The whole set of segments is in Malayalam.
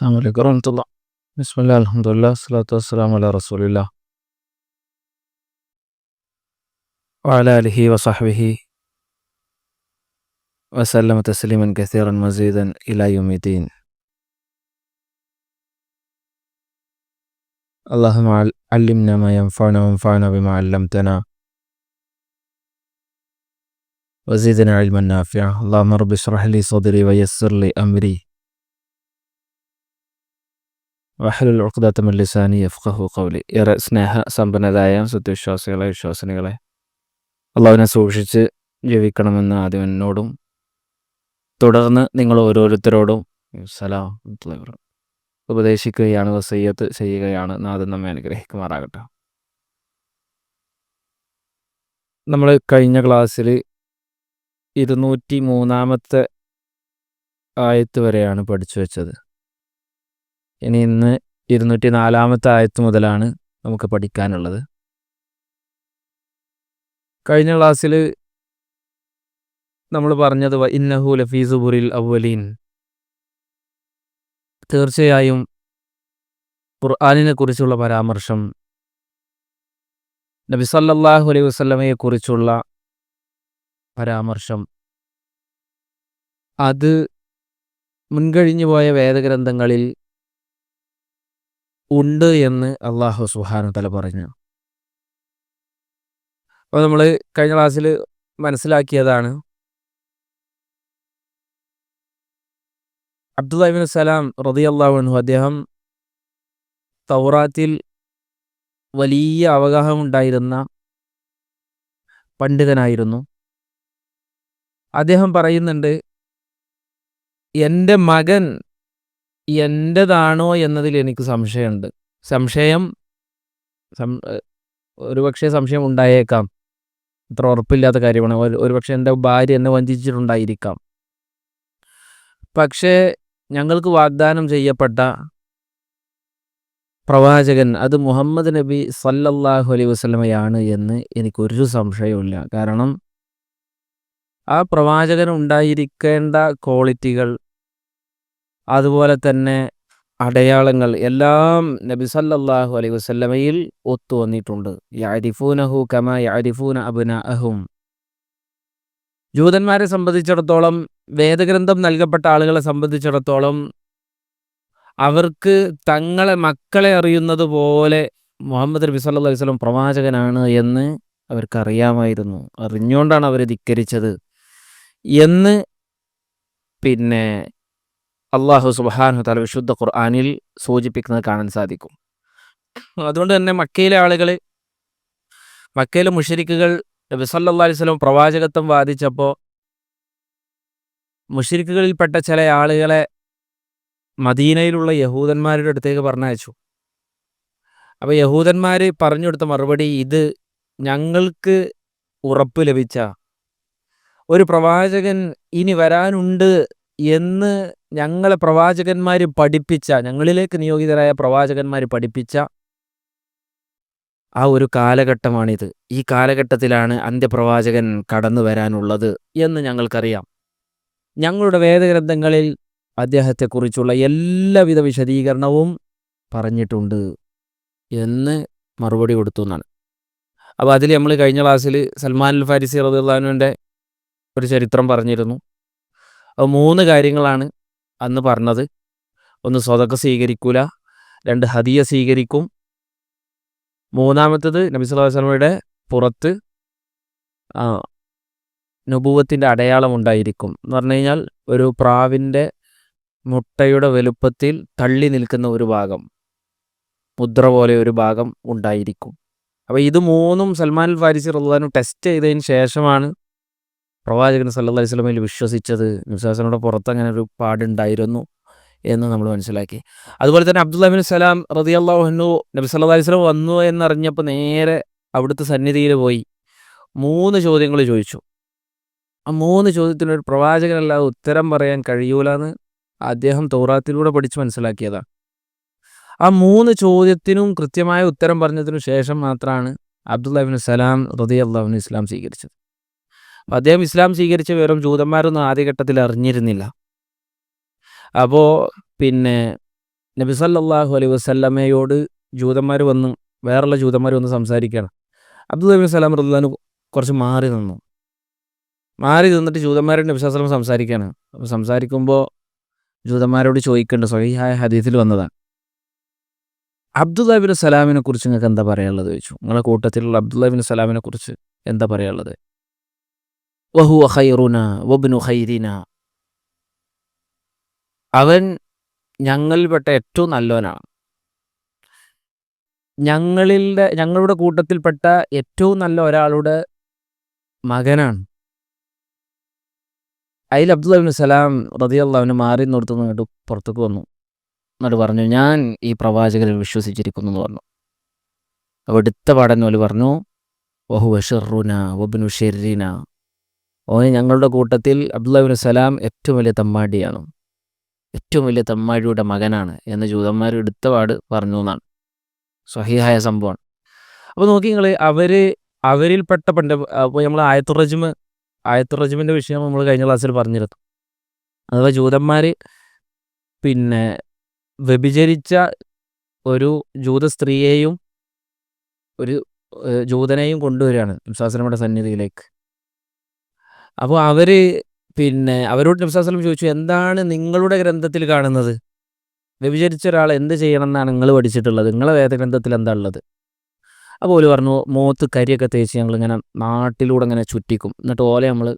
السلام عليكم ورحمة الله. بسم الله الحمد لله الصلاة والسلام على رسول الله وعلى آله وصحبه وسلم تسليما كثيرا مزيدا إلى يوم الدين. اللهم علمنا ما ينفعنا وانفعنا بما علمتنا وزدنا علما نافعا. اللهم رب اشرح لي صدري ويسر لي أمري വഹ്ലുൽ ഉഖ്ദത മിൻ ലിസാനി യഫ്ഖഹു ഖൗലി. ഏറെ സ്നേഹസമ്പന്നരായ സത്യവിശ്വാസികളെ വിശ്വാസിനികളെ, അള്ളാഹുവിനെ സൂക്ഷിച്ച് ജീവിക്കണമെന്ന് ആദ്യം എന്നോടും തുടർന്ന് നിങ്ങൾ ഓരോരുത്തരോടും സലാം ഉപദേശിക്കുകയാണ്, വസിയ്യത്ത് ചെയ്യുകയാണ്. നാഥൻ നമ്മെ അനുഗ്രഹിക്കുമാറാകട്ടെ. നമ്മൾ കഴിഞ്ഞ ക്ലാസ്സിൽ 203 ആയത്ത് വരെയാണ് പഠിച്ചു വെച്ചത്. ഇനി ഇന്ന് 204 ആയത്ത് മുതലാണ് നമുക്ക് പഠിക്കാനുള്ളത്. കഴിഞ്ഞ ക്ലാസ്സിൽ നമ്മൾ പറഞ്ഞത് ഇന്നഹു ലഫീ സുബുറിൽ അവ്വലീൻ, തീർച്ചയായും ഖുർആനിനെ കുറിച്ചുള്ള പരാമർശം, നബി സല്ലല്ലാഹു അലൈഹി വസല്ലമയെ കുറിച്ചുള്ള പരാമർശം, അത് മുൻകഴിഞ്ഞു പോയ വേദഗ്രന്ഥങ്ങളിൽ ഉണ്ട് എന്ന് അല്ലാഹു സുബ്ഹാനഹു തആല പറഞ്ഞു. അപ്പോൾ നമ്മൾ കഴിഞ്ഞ ക്ലാസ്സിൽ മനസ്സിലാക്കിയതാണ്, അബ്ദുല്ലാഹി ഇബ്നു സലാം റളിയല്ലാഹു അൻഹു അദ്ദേഹം തൗറാത്തിൽ വലിയ അവഗാഹമുണ്ടായിരുന്ന പണ്ഡിതനായിരുന്നു. അദ്ദേഹം പറയുന്നുണ്ട്, എൻ്റെ മകൻ എൻ്റെതാണോ എന്നതിൽ എനിക്ക് സംശയമുണ്ട്. ഒരുപക്ഷെ സംശയം ഉണ്ടായേക്കാം, അത്ര ഉറപ്പില്ലാത്ത കാര്യമാണ്. ഒരുപക്ഷെ എൻ്റെ ഭാര്യ എന്നെ വഞ്ചിച്ചിട്ടുണ്ടായിരിക്കാം. പക്ഷേ ഞങ്ങൾക്ക് വാഗ്ദാനം ചെയ്യപ്പെട്ട പ്രവാചകൻ അത് മുഹമ്മദ് നബി സല്ലല്ലാഹു അലൈഹി വസല്ലമയാണ് എന്ന് എനിക്കൊരു സംശയവുമില്ല. കാരണം ആ പ്രവാചകൻ ഉണ്ടായിരിക്കേണ്ട ക്വാളിറ്റികൾ, അതുപോലെ തന്നെ അടയാളങ്ങൾ എല്ലാം നബി സല്ലല്ലാഹു അലൈഹി വസല്ലമയിൽ ഒത്തു വന്നിട്ടുണ്ട്. യഅരിഫൂനഹു കമാ യഅരിഫൂന അബ്നാഅഹും. ജൂതന്മാരെ സംബന്ധിച്ചിടത്തോളം, വേദഗ്രന്ഥം നൽകപ്പെട്ട ആളുകളെ സംബന്ധിച്ചിടത്തോളം, അവർക്ക് തങ്ങളെ മക്കളെ അറിയുന്നത് പോലെ മുഹമ്മദ് നബി സല്ലല്ലാഹു അലൈഹി വസല്ലം പ്രവാചകനാണ് എന്ന് അവർക്കറിയാമായിരുന്നു. അറിഞ്ഞുകൊണ്ടാണ് അവർ ധിക്കരിച്ചത് എന്ന് പിന്നെ അല്ലാഹു സുബ്ഹാനഹു തആല വിശുദ്ധ ഖുർആനിൽ സൂചിപ്പിക്കുന്നത് കാണാൻ സാധിക്കും. അതുകൊണ്ട് തന്നെ മക്കയിലെ മുശ്രിക്കുകൾ നബി സല്ലല്ലാഹു അലൈഹി വസല്ലം പ്രവാചകത്വം വാദിച്ചപ്പോൾ മുശ്രിക്കുകളിൽപ്പെട്ട ചില ആളുകളെ മദീനയിലുള്ള യഹൂദന്മാരുടെ അടുത്തേക്ക് പറഞ്ഞയച്ചു. അപ്പോൾ യഹൂദന്മാർ പറഞ്ഞു കൊടുത്ത മറുപടി, ഇത് ഞങ്ങൾക്ക് ഉറപ്പ് ലഭിച്ച ഒരു പ്രവാചകൻ ഇനി വരാനുണ്ട് എന്ന് ഞങ്ങളിലേക്ക് നിയോഗിതരായ പ്രവാചകന്മാർ പഠിപ്പിച്ച ആ ഒരു കാലഘട്ടമാണിത്. ഈ കാലഘട്ടത്തിലാണ് അന്ത്യപ്രവാചകൻ കടന്നു വരാനുള്ളത് എന്ന് ഞങ്ങൾക്കറിയാം. ഞങ്ങളുടെ വേദഗ്രന്ഥങ്ങളിൽ അദ്ദേഹത്തെക്കുറിച്ചുള്ള എല്ലാവിധ വിശദീകരണവും പറഞ്ഞിട്ടുണ്ട് എന്ന് മറുപടി കൊടുത്തു എന്നാണ്. അപ്പോൾ അതിൽ നമ്മൾ കഴിഞ്ഞ ക്ലാസ്സിൽ സൽമാൻ അൽ ഫാരിസി റളിയല്ലാഹു അൻഹുവിൻ്റെ ഒരു ചരിത്രം പറഞ്ഞിരുന്നു. അപ്പോൾ 3 കാര്യങ്ങളാണ് അന്ന് പറഞ്ഞത്. 1, സ്വതക്ക സ്വീകരിക്കൂല. 2, ഹദിയ സ്വീകരിക്കും. 3-മത്തേത് നബി സല്ലല്ലാഹു അലൈഹി വസല്ലമയുടെ പുറത്ത് നുബുവത്തിൻ്റെ അടയാളം ഉണ്ടായിരിക്കും. എന്ന് പറഞ്ഞു കഴിഞ്ഞാൽ ഒരു പ്രാവിൻ്റെ മുട്ടയുടെ വലുപ്പത്തിൽ തള്ളി നിൽക്കുന്ന ഒരു ഭാഗം, മുദ്ര പോലെ ഒരു ഭാഗം ഉണ്ടായിരിക്കും. അപ്പോൾ ഇത് 3ഉം സൽമാൻ അൽ ഫാരിസി റളിയല്ലാഹു അൻഹു ടെസ്റ്റ് ചെയ്തതിന് ശേഷമാണ് പ്രവാചകൻ സല്ലല്ലാഹു അലൈഹി വസല്ലമയിൽ വിശ്വസിച്ചത്. നബി സല്ലല്ലാഹു അലൈഹി വസല്ലമയുടെ പുറത്ത് അങ്ങനെ ഒരു പാടുണ്ടായിരുന്നു എന്ന് നമ്മൾ മനസ്സിലാക്കി. അതുപോലെ തന്നെ അബ്ദുല്ലാഹി ഇബ്നു സലാം റളിയല്ലാഹു അൻഹു നബി സല്ലല്ലാഹു അലൈഹി വസല്ലം വന്നു എന്നറിഞ്ഞപ്പോൾ നേരെ അവിടുത്തെ സന്നിധിയിൽ പോയി 3 ചോദ്യങ്ങൾ ചോദിച്ചു. ആ 3 ചോദ്യത്തിനൊരു പ്രവാചകനല്ലാതെ ഉത്തരം പറയാൻ കഴിയൂലെന്ന് അദ്ദേഹം തൗറാത്തിലൂടെ പഠിച്ച് മനസ്സിലാക്കിയതാണ്. ആ 3 ചോദ്യത്തിനും കൃത്യമായ ഉത്തരം പറഞ്ഞതിനു ശേഷം മാത്രമാണ് അബ്ദുല്ലാഹി ഇബ്നു സലാം റളിയല്ലാഹു അൻഹു ഇസ്ലാം സ്വീകരിച്ചത്. അപ്പോൾ അദ്ദേഹം ഇസ്ലാം സ്വീകരിച്ച വിവരം ജൂതന്മാരൊന്നും ആദ്യഘട്ടത്തിൽ അറിഞ്ഞിരുന്നില്ല. അപ്പോൾ നബി സല്ലല്ലാഹു അലൈഹി വസല്ലമയോട് ജൂതന്മാർ വന്ന് വേറുള്ള ജൂതന്മാർ വന്ന് സംസാരിക്കുകയാണ്. അബ്ദുല്ലാഹി ഇബ്നു സലാം റളിയല്ലാഹു അൻഹു കുറച്ച് മാറി നിന്നു. മാറി നിന്നിട്ട് ജൂതന്മാരോട് നബി സല്ലല്ലാഹു അലൈഹി വസല്ലം സംസാരിക്കുകയാണ്. അപ്പോൾ സംസാരിക്കുമ്പോൾ ജൂതന്മാരോട് ചോദിക്കുന്നുണ്ട്, സ്വഹീഹായ ഹദീസിൽ വന്നതാണ്, അബ്ദുല്ലാഹി ഇബ്നു സലാമിനെ കുറിച്ച് നിങ്ങൾക്ക് എന്താ പറയാനുള്ളത് ചോദിച്ചു. നിങ്ങളുടെ കൂട്ടത്തിലുള്ള അബ്ദുല്ലാഹി ഇബ്നു സലാമിനെ കുറിച്ച് എന്താ പറയാനുള്ളത്? വഹുവ ഖൈറുനാ വബ്നു ഖൈരിനാ, അവൻ ഞങ്ങളിൽപ്പെട്ട ഏറ്റവും നല്ലവനാണ്, ഞങ്ങളുടെ കൂട്ടത്തിൽപ്പെട്ട ഏറ്റവും നല്ല ഒരാളുടെ മകനാണ്. അതിൽ അബ്ദുല്ലാഹി ഇബ്നു സലാം റളിയല്ലാഹു അൻഹു മാറി നിർത്തുന്നു, എന്നിട്ട് പുറത്തേക്ക് വന്നു. എന്നിട്ട് പറഞ്ഞു, ഞാൻ ഈ പ്രവാചകനിൽ വിശ്വസിച്ചിരിക്കുന്നു എന്ന് പറഞ്ഞു. അപ്പോൾ എടുത്ത പാടൻ പോലെ പറഞ്ഞു, വഹുവ ഷർറുനാ വബ്നു ഷർരിനാ, ഓന് ഞങ്ങളുടെ കൂട്ടത്തിൽ അബ്ദുല്ലാഹി ഇബ്നു സലാം ഏറ്റവും വലിയ തമ്മാടിയാണ്, ഏറ്റവും വലിയ തമ്മാടിയുടെ മകനാണ് എന്ന് ജൂതന്മാർ എടുത്ത പാട് പറഞ്ഞു എന്നാണ്. സ്വഹീഹായ സംഭവമാണ്. അപ്പോൾ നോക്കി നിങ്ങൾ, അവരിൽപ്പെട്ട പണ്ട് അപ്പോൾ നമ്മൾ ആയത്തുറജിമിൻ്റെ വിഷയം നമ്മൾ കഴിഞ്ഞ ക്ലാസ്സിൽ പറഞ്ഞിരുന്നു. അഥവാ ജൂതന്മാർ പിന്നെ വ്യഭിചരിച്ച ഒരു ജൂത സ്ത്രീയെയും ഒരു ജൂതനെയും കൊണ്ടുവരികയാണ് നബിസ്വല്ലല്ലാഹു സന്നിധിയിലേക്ക്. അപ്പോൾ അവരോട് നബിസ്വല്ലല്ലാഹു ചോദിച്ചു, എന്താണ് നിങ്ങളുടെ ഗ്രന്ഥത്തിൽ കാണുന്നത്? വ്യഭിചരിച്ച ഒരാൾ എന്ത് ചെയ്യണം എന്നാണ് നിങ്ങൾ പഠിച്ചിട്ടുള്ളത്? നിങ്ങളെ വേദഗ്രന്ഥത്തിൽ എന്താ ഉള്ളത്? അപ്പോൾ ഓല് പറഞ്ഞു, മുഖത്ത് കരിയൊക്കെ തേച്ച് ഞങ്ങളിങ്ങനെ നാട്ടിലൂടെ ഇങ്ങനെ ചുറ്റിക്കും, എന്നിട്ട് ഓലെ നമ്മൾ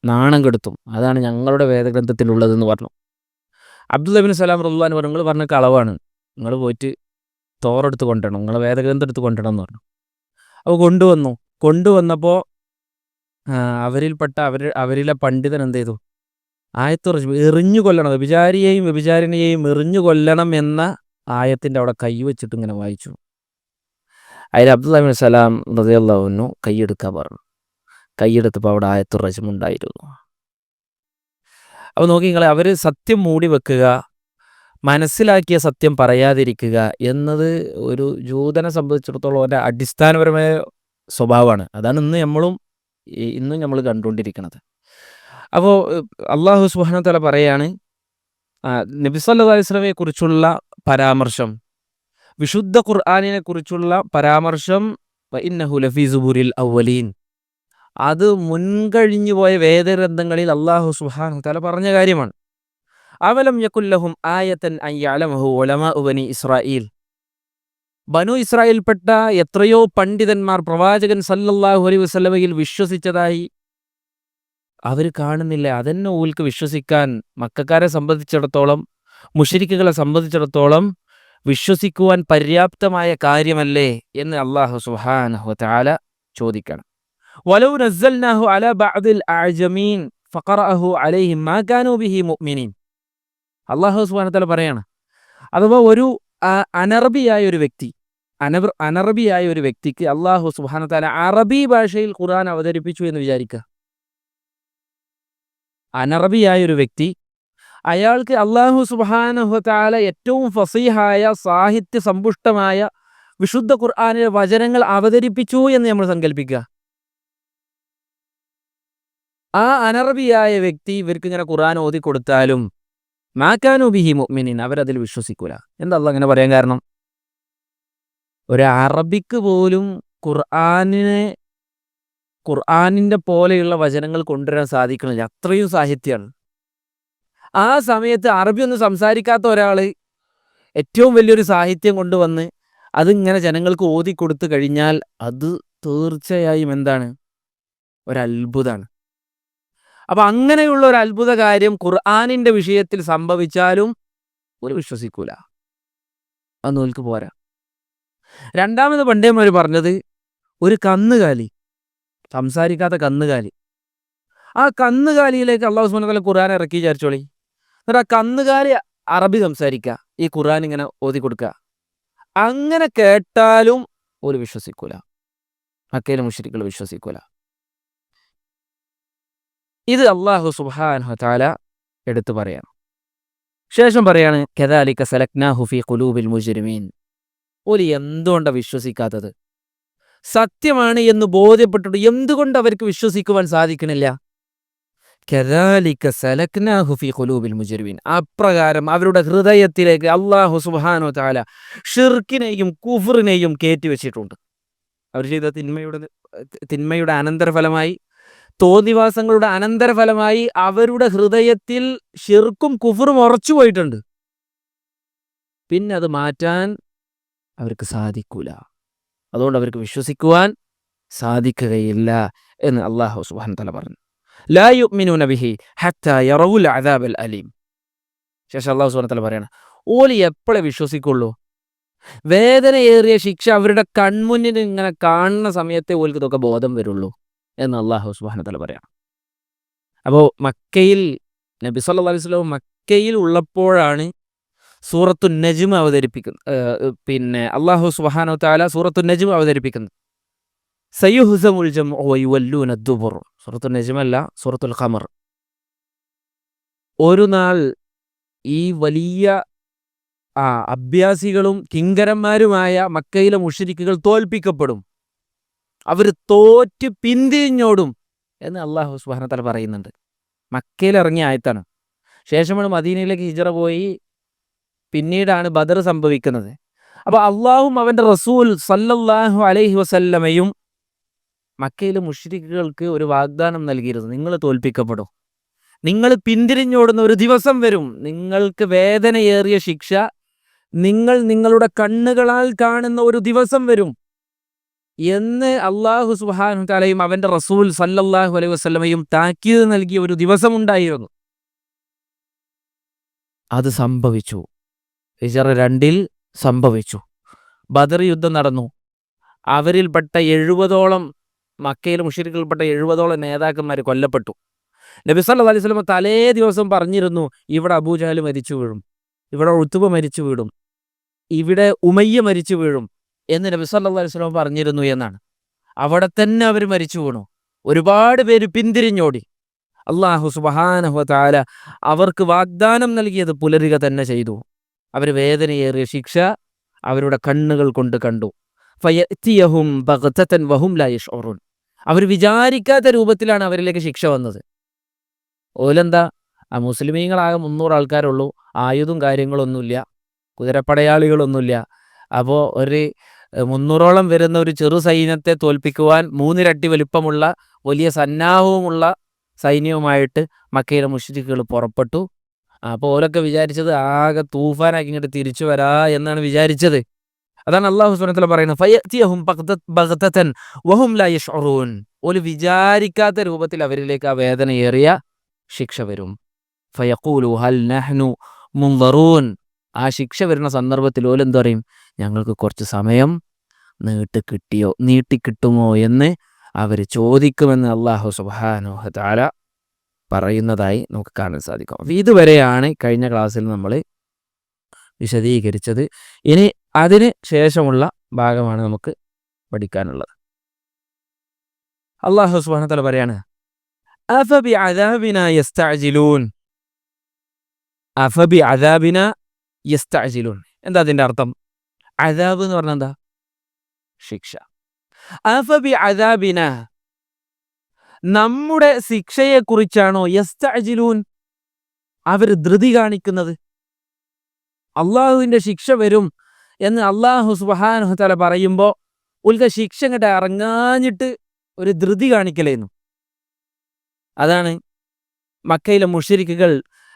നാണം കെടുത്തും, അതാണ് ഞങ്ങളുടെ വേദഗ്രന്ഥത്തിലുള്ളതെന്ന് പറഞ്ഞു. അബ്ദുല്ലാഹി ഇബ്നു സലാം റളിയല്ലാഹു അൻഹു പറഞ്ഞു, നിങ്ങൾ പറഞ്ഞ കളവാണ്, നിങ്ങൾ പോയിട്ട് തോറെടുത്ത് കൊണ്ടുവരണം, നിങ്ങളെ വേദഗ്രന്ഥം എടുത്ത് കൊണ്ടുവരണം എന്ന് പറഞ്ഞു. അപ്പോൾ കൊണ്ടുവന്നപ്പോൾ അവരിലെ പണ്ഡിതൻ എന്ത് ചെയ്തു? ആയത്തുറജിം എറിഞ്ഞു കൊല്ലണം, വ്യഭിചാരിയെയും വ്യഭിചാരിണിയെയും എറിഞ്ഞു കൊല്ലണം എന്ന ആയത്തിൻ്റെ അവിടെ കൈ വെച്ചിട്ട് ഇങ്ങനെ വായിച്ചു. അതിൽ അബ്ദുല്ലാഹി ഇബ്നു സലാം റളിയല്ലാഹു അൻഹു കൈയെടുക്കാൻ പറഞ്ഞു. കൈയെടുത്തപ്പോൾ അവിടെ ആയത്തുറജിം ഉണ്ടായിരുന്നു. അപ്പോൾ നോക്കി നിങ്ങൾ, അവർ സത്യം മൂടി വെക്കുക, മനസ്സിലാക്കിയ സത്യം പറയാതിരിക്കുക എന്നത് ഒരു ജൂതനെ സംബന്ധിച്ചിടത്തോളം അവൻ്റെ അടിസ്ഥാനപരമായ സ്വഭാവമാണ്. അതാണ് ഇന്നും നമ്മൾ കണ്ടുകൊണ്ടിരിക്കുന്നത്. അപ്പോൾ അള്ളാഹു സുബ്ഹാനഹു വ തആല പറയാണ്, നബി സല്ലല്ലാഹു അലൈഹി വസല്ലമയെ കുറിച്ചുള്ള പരാമർശം, വിശുദ്ധ ഖുർആനിനെ കുറിച്ചുള്ള പരാമർശം, വഇന്നഹു ലഫീ സുബുരിൽ അവ്വലീൻ, അത് മുൻകഴിഞ്ഞു പോയ വേദഗ്രന്ഥങ്ങളിൽ അള്ളാഹു സുബ്ഹാനഹു വ തആല പറഞ്ഞ കാര്യമാണ്. അവലം യകുൽ ലഹും ആയതൻ അൻ യഅലമഹു ഉലമാഉ ബനി ഇസ്രായീൽ, ബനു ഇസ്രായേൽപ്പെട്ട എത്രയോ പണ്ഡിതന്മാർ പ്രവാചകൻ സല്ലല്ലാഹു അലൈഹി വസല്ലമയിൽ വിശ്വസിച്ചതായി അവർ കാണുന്നില്ല. അതെന്നെ ഓൽക്ക് വിശ്വസിക്കാൻ, മക്കക്കാരെ സംബന്ധിച്ചിടത്തോളം, മുശ്രിക്കുകളെ സംബന്ധിച്ചിടത്തോളം വിശ്വസിക്കുവാൻ പര്യാപ്തമായ കാര്യമല്ലേ എന്ന് അല്ലാഹു സുബ്ഹാനഹു വ തആല ചോദിക്കണം. വലൗ നസ്സൽനാഹു അലാ ബഅദിൽ അഅ്ജമീൻ ഫഖറഅഹു അലൈഹിം മാ കാനൂ ബിഹി മുഅ്മിനീൻ, അല്ലാഹു സുബ്ഹാനഹു വ തആല പറയാണ്, അഥവാ ഒരു അനറബിയായ ഒരു വ്യക്തിക്ക് അല്ലാഹു സുബ്ഹാനഹു വ തആല അറബി ഭാഷയിൽ ഖുർആൻ അവതരിപ്പിച്ചു എന്ന് വിചാരിക്കുക. അനറബിയായ ഒരു വ്യക്തി, അയാൾക്ക് അല്ലാഹു സുബ്ഹാനഹു വ തആല ഏറ്റവും ഫസീഹായ സാഹിത്യ സമ്പുഷ്ടമായ വിശുദ്ധ ഖുർആനിലെ വചനങ്ങൾ അവതരിപ്പിച്ചു എന്ന് നമ്മൾ സങ്കല്പിക്കുക. ആ അനറബിയായ വ്യക്തി ഇവർക്ക് ഇങ്ങനെ ഖുർആൻ ഓതി കൊടുത്താലും മാ കാനൂ ബിഹി മുഅ്മിനീൻ, അവരതിൽ വിശ്വസിക്കൂല. എന്താ അല്ലാഹ് അങ്ങനെ പറയാൻ കാരണം? ഒരു അറബിക്ക് പോലും ഖുർആനിൻ്റെ പോലെയുള്ള വചനങ്ങൾ കൊണ്ടുവരാൻ സാധിക്കണില്ല, അത്രയും സാഹിത്യമാണ്. ആ സമയത്ത് അറബി ഒന്നും സംസാരിക്കാത്ത ഒരാൾ ഏറ്റവും വലിയൊരു സാഹിത്യം കൊണ്ടുവന്ന് അതിങ്ങനെ ജനങ്ങൾക്ക് ഓതി കൊടുത്തു കഴിഞ്ഞാൽ അത് തീർച്ചയായും എന്താണ്? ഒരത്ഭുതമാണ്. അപ്പം അങ്ങനെയുള്ള ഒരു അത്ഭുത കാര്യം ഖുർആനിൻ്റെ വിഷയത്തിൽ സംഭവിച്ചാലും ഒരു വിശ്വസിക്കൂല, അതൊന്നും ഓൽക്ക് പോരാ. രണ്ടാമത് പണ്ടേമാർ പറഞ്ഞത്, ഒരു കന്നുകാലി, സംസാരിക്കാത്ത കന്നുകാലി, ആ കന്നുകാലിയിലേക്ക് അല്ലാഹു സുബ്ഹാനഹു വ തആല ഖുർആൻ ഇറക്കി വിചാരിച്ചോളി. എന്നിട്ട് ആ കന്നുകാലി അറബി സംസാരിക്കുക, ഈ ഖുർആൻ ഇങ്ങനെ ഓതി കൊടുക്കുക, അങ്ങനെ കേട്ടാലും ഒരു വിശ്വസിക്കൂല, മക്കയിലെ മുശ്രിക്കുകൾ വിശ്വസിക്കൂല. ഇത് അല്ലാഹു സുബ്ഹാനഹു വ തആല എടുത്തു പറയാണ്. ശേഷം പറയാണ്, കദാലിക സലക്നാഹു ഫീ ഖുലൂബിൽ മുജ്രിമീൻ, ഓല് എന്തുകൊണ്ടാണ് വിശ്വസിക്കാത്തത്? സത്യമാണ് എന്ന് ബോധ്യപ്പെട്ടിട്ട് എന്തുകൊണ്ട് അവർക്ക് വിശ്വസിക്കുവാൻ സാധിക്കണില്ല? കദാലിക സലക്നാഹു ഫീ ഖുലൂബിൽ മുജ്രിമീൻ. അപ്രകാരം അവരുടെ ഹൃദയത്തിലേക്ക് അല്ലാഹു സുബ്ഹാനഹു വ തആല ഷിർക്കിനെയും കുഫ്റിനെയും കയറ്റിവെച്ചിട്ടുണ്ട്. അവർ ചെയ്ത തിന്മയുടെ അനന്തരഫലമായി, തോന്നിവാസങ്ങളുടെ അനന്തരഫലമായി അവരുടെ ഹൃദയത്തിൽ ഷിർക്കും കുഫ്റും ഉറച്ചുപോയിട്ടുണ്ട്. പിന്നെ അത് മാറ്റാൻ അവർക്ക് സാധിക്കൂല. അതുകൊണ്ട് അവർക്ക് വിശ്വസിക്കുവാൻ സാധിക്കുകയില്ല എന്ന് അല്ലാഹു സുബ്ഹാനഹു വ തആല പറഞ്ഞു. ലാ യുഅ്മിനൂന ബിഹി ഹത്താ യറവുൽ അദാബൽ അലീം. ശേഷം അല്ലാഹു സുബ്ഹാനഹു വ തആല പറയാണ്, ഓല് എപ്പോഴേ വിശ്വസിക്കുള്ളൂ? വേദനയേറിയ ശിക്ഷ അവരുടെ കൺമുന്നിൽ ഇങ്ങനെ കാണുന്ന സമയത്തെ ഓൽക്ക് ഇതൊക്കെ ബോധം വരുള്ളൂ എന്ന് അല്ലാഹു സുബ്ഹാനഹു വ തആല പറയാം. അപ്പോൾ മക്കയിൽ നബി സല്ലല്ലാഹു അലൈഹി വസല്ലം മക്കയിൽ ഉള്ളപ്പോഴാണ് സൂറത്തു നജ്ം പിന്നെ അല്ലാഹു സുബ്ഹാനഹു വ തആല സൂറത്തു നജ്ം അവതരിപ്പിക്കുന്നത്. സയുഹ്സമുൽ ജംഉ വയുവല്ലൂന ദുബുർ. സൂറത്തു നജ്ം അല്ല, സൂറത്തുൽ ഖമർ. ഒരു നാൾ ഈ വലിയ അഭ്യാസികളും കിങ്കരന്മാരുമായ മക്കയിലെ മുശ്രിക്കുകൾ തോൽപ്പിക്കപ്പെടും, അവർ തോറ്റ് പിന്തിരിഞ്ഞോടും എന്ന് അല്ലാഹു സുബ്ഹാനഹു വ തആല പറയുന്നുണ്ട്. മക്കയിൽ ഇറങ്ങിയ ആയത്താണ്. ശേഷമാണ് മദീനയിലേക്ക് ഹിജ്റ പോയി, പിന്നീടാണ് ബദർ സംഭവിക്കുന്നത്. അപ്പോൾ അള്ളാഹും അവൻ്റെ റസൂൽ സല്ലല്ലാഹു അലൈഹി വസല്ലമയും മക്കയിലെ മുശ്രിക്കുകൾക്ക് ഒരു വാഗ്ദാനം നൽകിയിരുന്നു. നിങ്ങൾ തോൽപ്പിക്കപ്പെടും, നിങ്ങൾ പിന്തിരിഞ്ഞോടുന്ന ഒരു ദിവസം വരും, നിങ്ങൾക്ക് വേദനയേറിയ ശിക്ഷ നിങ്ങൾ നിങ്ങളുടെ കണ്ണുകളാൽ കാണുന്ന ഒരു ദിവസം വരും എന്ന് അല്ലാഹു സുബ്ഹാനഹു വ തആലയും അവൻ്റെ റസൂൽ സല്ലല്ലാഹു അലൈഹി വസല്ലമയും താക്കീത് നൽകിയ ഒരു ദിവസമുണ്ടായിരുന്നു. അത് സംഭവിച്ചു. ഹിജ്റ 2 സംഭവിച്ചു. ബദർ യുദ്ധം നടന്നു. അവരിൽപ്പെട്ട 70ഓളം മക്കയിലെ മുശ്രിക്കുകളിൽപ്പെട്ട 70ഓളം നേതാക്കന്മാർ കൊല്ലപ്പെട്ടു. നബി സല്ലല്ലാഹു അലൈഹി വസല്ലം തലേ ദിവസം പറഞ്ഞിരുന്നു, ഇവിടെ അബൂജഹൽ മരിച്ചു വീഴും, ഇവിടെ ഉത്ബ മരിച്ചു വീഴും, ഇവിടെ ഉമയ്യ മരിച്ചു വീഴും എന്ന് നബി സല്ലല്ലാഹു അലൈഹി വസല്ലം പറഞ്ഞിരുന്നു എന്നാണ്. അവിടെ തന്നെ അവർ മരിച്ചു വീണു. ഒരുപാട് പേര് പിന്തിരിഞ്ഞോടി. അല്ലാഹു സുബ്ഹാനഹു വ തആല അവർക്ക് വാഗ്ദാനം നൽകിയത് പുലരുക തന്നെ ചെയ്തു. അവർ വേദനയേറിയ ശിക്ഷ അവരുടെ കണ്ണുകൾ കൊണ്ട് കണ്ടു. ഫയഅതിയഹും ബഗ്തതൻ വഹും ലാ യശ്ഉറൂൻ. അവർ വിചാരിക്കാത്ത രൂപത്തിലാണ് അവരിലേക്ക് ശിക്ഷ വന്നത്. ഓലെന്താ, മുസ്ലിമീങ്ങളാകെ 300 ആൾക്കാരുള്ളൂ, ആയുധം കാര്യങ്ങളൊന്നുമില്ല, കുതിരപ്പടയാളികളൊന്നുമില്ല. അപ്പോൾ ഒരു 300ഓളം വരുന്ന ഒരു ചെറു സൈന്യത്തെ തോൽപ്പിക്കുവാൻ 3 ഇരട്ടി വലിപ്പമുള്ള വലിയ സന്നാഹവുമുള്ള സൈന്യവുമായിട്ട് മക്കയിലെ മുശ്രിക്കുകൾ പുറപ്പെട്ടു. അപ്പോൾ ഓലൊക്കെ വിചാരിച്ചത് ആകെ തൂഫാനാക്കി ഇങ്ങോട്ട് തിരിച്ചു വരാ എന്നാണ് വിചാരിച്ചത്. അതാണ് അല്ലാഹു സുബ്ഹാനഹു വ തആല പറയുന്നത്, ഫയഅതിയഹും ബഗ്തതൻ വഹും ലാ യശ്ഉറൂൻ. ഓല് വിചാരിക്കാത്ത രൂപത്തിൽ അവരിലേക്ക് ആ വേദനയേറിയ ശിക്ഷ വരും. ഫയഖൂലു ഹൽ നഹ്നു മുൻദറൂൻ. ആ ശിക്ഷ വരുന്ന സന്ദർഭത്തിൽ ഓല് എന്ത് പറയും? ഞങ്ങൾക്ക് കുറച്ച് സമയം നീട്ടിക്കിട്ടുമോ എന്ന് അവർ ചോദിക്കുമെന്ന് അല്ലാഹു സുബ്ഹാനഹു വ തആല പറയുന്നതായി നമുക്ക് കാണാൻ സാധിക്കും. അപ്പോൾ ഇതുവരെയാണ് കഴിഞ്ഞ ക്ലാസ്സിൽ നമ്മൾ വിശദീകരിച്ചത്. ഇനി അതിന് ശേഷമുള്ള ഭാഗമാണ് നമുക്ക് പഠിക്കാനുള്ളത്. അല്ലാഹു സുബ്ഹാനഹു വ തആല പറയാണ്, അഫബിഅദാബിനാ യസ്തഅജിലൂൻ. അഫബിഅദാബിനാ യസ്തഅജിലൂൻ. എന്താ അതിൻ്റെ അർത്ഥം? അദാബ് എന്ന് പറഞ്ഞാൽ എന്താ? ശിക്ഷ. അഫബിഅദാബിനാ, നമ്മുടെ ശിക്ഷയെക്കുറിച്ചാണോ യസ്തഅജിലൂൻ അവർ ധൃതി കാണിക്കുന്നത്? അള്ളാഹുവിൻ്റെ ശിക്ഷ വരും എന്ന് അല്ലാഹു സുബ്ഹാനഹു വ തആല പറയുമ്പോൾ ഉൽക്ക ശിക്ഷ ഇങ്ങോട്ട് ഇറങ്ങാഞ്ഞിട്ട് ഒരു ധൃതി കാണിക്കലായിരുന്നു. അതാണ് മക്കയിലെ മുശ്രിക്കുകൾ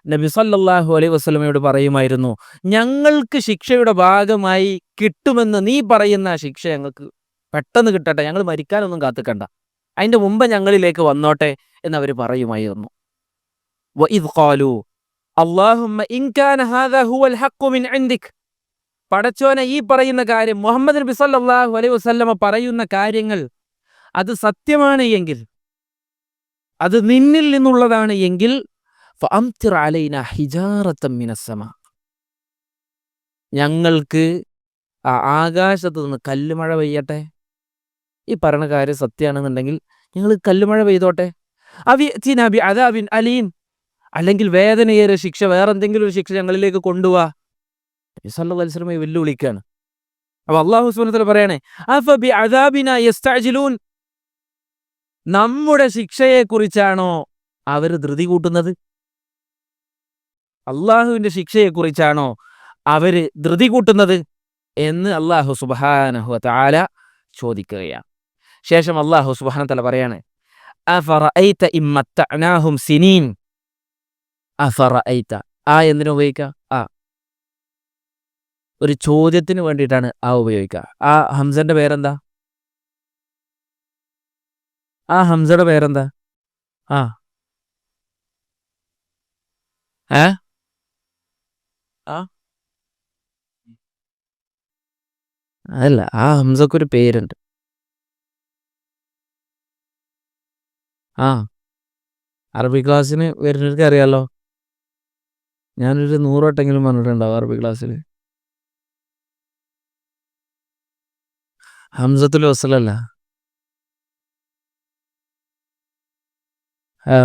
നബി സല്ലല്ലാഹു അലൈഹി വസല്ലമയോട് പറയുമായിരുന്നു, ഞങ്ങൾക്ക് ശിക്ഷയുടെ ഭാഗമായി കിട്ടുമെന്ന് നീ പറയുന്ന ശിക്ഷ ഞങ്ങൾക്ക് പെട്ടെന്ന് കിട്ടട്ടെ, ഞങ്ങൾ മരിക്കാനൊന്നും കാത്തുക്കണ്ട, അതിൻ്റെ മുമ്പ് ഞങ്ങളിലേക്ക് വന്നോട്ടെ എന്നവർ പറയുമായിരുന്നു. വഇദ് ഖാലൂ അല്ലാഹുമ്മ ഇൻ കാന ഹാദാ ഹുവൽ ഹഖ്ഖു മിൻ ഇൻദിക്. പടച്ചോനെ, ഈ പറയുന്ന കാര്യം മുഹമ്മദ് നബി സല്ലല്ലാഹു അലൈഹി വസല്ലമ പറയുന്ന കാര്യങ്ങൾ അത് സത്യമാണ് എങ്കിൽ, അത് നിന്നിൽ നിന്നുള്ളതാണ് എങ്കിൽ ഫഅംതിർ അലൈനാ ഹിജാറത്തൻ മിനസ് സമാ, ഞങ്ങൾക്ക് ആകാശത്ത് നിന്ന് കല്ലുമഴ പെയ്യട്ടെ. ഈ പറയുന്ന കാര്യം സത്യമാണെന്നുണ്ടെങ്കിൽ ഞങ്ങൾ കല്ലുമഴ പെയ്തോട്ടെ. അവ്യഅ്തിനാ ബിഅദാബിൻ അലീം, അല്ലെങ്കിൽ വേദനയേറിയ ശിക്ഷ, വേറെ എന്തെങ്കിലും ഒരു ശിക്ഷ ഞങ്ങളിലേക്ക് കൊണ്ടുപോവാ. നബി സല്ലല്ലാഹു അലൈഹി വസല്ലമയെ വെല്ലുവിളിക്കാണ്. അപ്പോൾ അല്ലാഹു സുബ്ഹാനഹു വ തആല പറയാണ്, അഫബിഅദാബിനാ യസ്തഅജിലൂൻ, നമ്മുടെ ശിക്ഷയെക്കുറിച്ചാണോ അവർ ധൃതി കൂട്ടുന്നത്? അള്ളാഹുവിൻ്റെ ശിക്ഷയെക്കുറിച്ചാണോ അവർ ധൃതി കൂട്ടുന്നത് എന്ന് അള്ളാഹു സുബ്ഹാനഹു വതആല ചോദിക്കുകയാണ്. ശേഷം അള്ളാഹു സുബ്ഹാനഹു വതആല പറയാണ്, അഫറഅയ്ത ഇമ്മത്തഅനാഹും സിനീൻ. അഫറഅയ്ത, ആ എന്തിനാ ഉപയോഗിക്കുക? ആ ഒരു ചോദ്യത്തിന് വേണ്ടിയിട്ടാണ് ആ ഉപയോഗിക്കുക. ആ ഹംസന്റെ പേരെന്താ? ആ ഹംസയുടെ പേരെന്താ? ആ ഏ ആ അതല്ല, ആ ഹംസക്കൊരു പേരുണ്ട്. ആ അറബി ക്ലാസ്സിന് വരുന്നവർക്ക് അറിയാലോ. ഞാനൊരു 100 വട്ടെങ്കിലും പറഞ്ഞിട്ടുണ്ടാവും അറബി ക്ലാസ്സിൽ. ഹംസത്തുൽ വസ്ലല്ല. ആ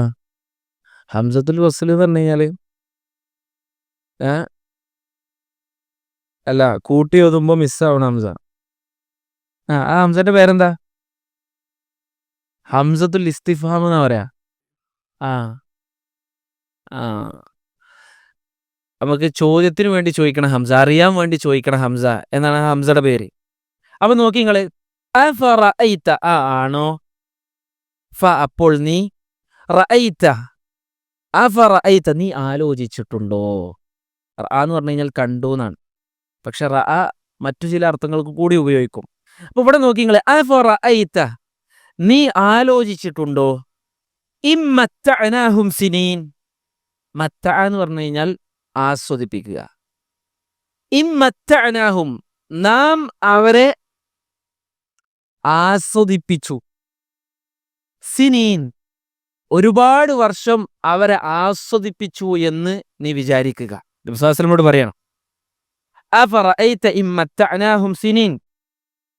ഹംസത്തുൽ വസ്ൽ എന്ന് പറഞ്ഞു കഴിഞ്ഞാൽ അല്ല, കൂട്ടി ഓതുമ്പോൾ മിസ്സാവണം ഹംസ. ആ ഹംസന്റെ പേരെന്താ? ഹംസത്തുൽ ഇസ്തിഫാം എന്നാ പറയാ. ആ ആ നമുക്ക് ചോദ്യത്തിന് വേണ്ടി ചോദിക്കണം ഹംസ, അറിയാൻ വേണ്ടി ചോദിക്കണം ഹംസ എന്നാണ് ആ ഹംസയുടെ പേര്. അപ്പൊ നോക്കി നിങ്ങള്, അഫറഅയ്ത, ആ ആണോ, ഫ അപ്പോൾ നീ, റഅയ്ത അഫറഅയ്ത നീ ആലോചിച്ചിട്ടുണ്ടോ. റഅ എന്ന് പറഞ്ഞു കഴിഞ്ഞാൽ കണ്ടു എന്നാണ്. പക്ഷെ റഅ മറ്റു ചില അർത്ഥങ്ങൾക്ക് കൂടി ഉപയോഗിക്കും. അപ്പൊ ഇവിടെ നോക്കി നിങ്ങള്, അഫറഅയ്ത നീ ആലോചിച്ചിട്ടുണ്ടോ, ഇമ്മത്തഅനാഹും സിനീൻ. മത്തഅ എന്ന് പറഞ്ഞു കഴിഞ്ഞാൽ ആസ്വദിപ്പിക്കുക. ഇമ്മത്തഅനാഹും നാം അവരെ ആസ്വദിപ്പിച്ചു. സിനീൻ ഒരുപാട് വർഷം അവരെ ആസ്വദിപ്പിച്ചു എന്ന് നീ വിചാരിക്കുക. നബി സ്വല്ലല്ലാഹു അലൈഹി വസല്ലമയോട് പറയണം, അഫറഅയ്ത ഇമ്മത്തഅനാഹും സിനീൻ.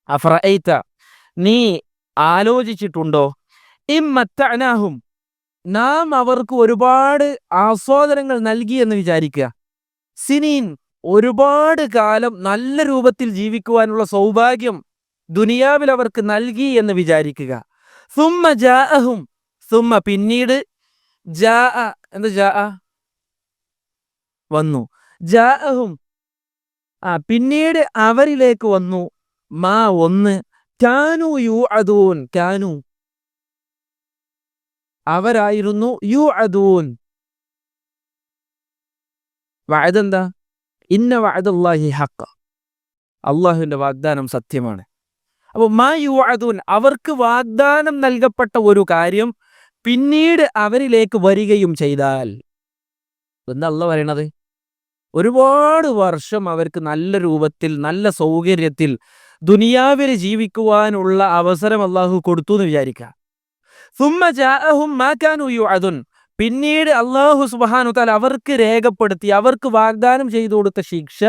അഫറഅയ്ത നീ ആലോചിച്ചിട്ടുണ്ടോ, ഇമ്മത്തഅനാഹും നാം അവർക്ക് ഒരുപാട് ആസ്വാദനങ്ങൾ നൽകി എന്ന് വിചാരിക്കുക. സിനീൻ ഒരുപാട് കാലം നല്ല രൂപത്തിൽ ജീവിക്കുവാനുള്ള സൗഭാഗ്യം ദുനിയാവിൽ അവർക്ക് നൽകി എന്ന് വിചാരിക്കുക. സുമ്മ ജാഅഹും, സുമ്മ പിന്നീട്, ജാഅ എന്ത്, ജാഅ വന്നു, ജാഅഹും പിന്നീട് അവരിലേക്ക് വന്നു, മാ ഒന്ന്, കാനു യുഅദൂൻ കാനു അവരായിരുന്നു, യുഅദൂൻ വഅദ് എന്താ, ഇന്ന വഅദല്ലാഹി ഹഖ അള്ളാഹുവിന്റെ വാഗ്ദാനം സത്യമാണ്. അപ്പോൾ മാ യുഅദൂൻ അവർക്ക് വാഗ്ദാനം നൽകപ്പെട്ട ഒരു കാര്യം പിന്നീട് അവരിലേക്ക് വരികയും ചെയ്താൽ, എന്താ അള്ളാഹ് പറയണത്, ഒരുപാട് വർഷം അവർക്ക് നല്ല രൂപത്തിൽ നല്ല സൗകര്യത്തിൽ ദുനിയാവിൽ ജീവിക്കുവാനുള്ള അവസരം അള്ളാഹു കൊടുത്തു എന്ന് വിചാരിക്കുക. സുമ്മ ജാഅഹും മാ കാനു യുഅദുൻ പിന്നീട് അള്ളാഹു സുബ്ഹാനഹു വ തആല അവർക്ക് രേഖപ്പെടുത്തി, അവർക്ക് വാഗ്ദാനം ചെയ്തു കൊടുത്ത ശിക്ഷ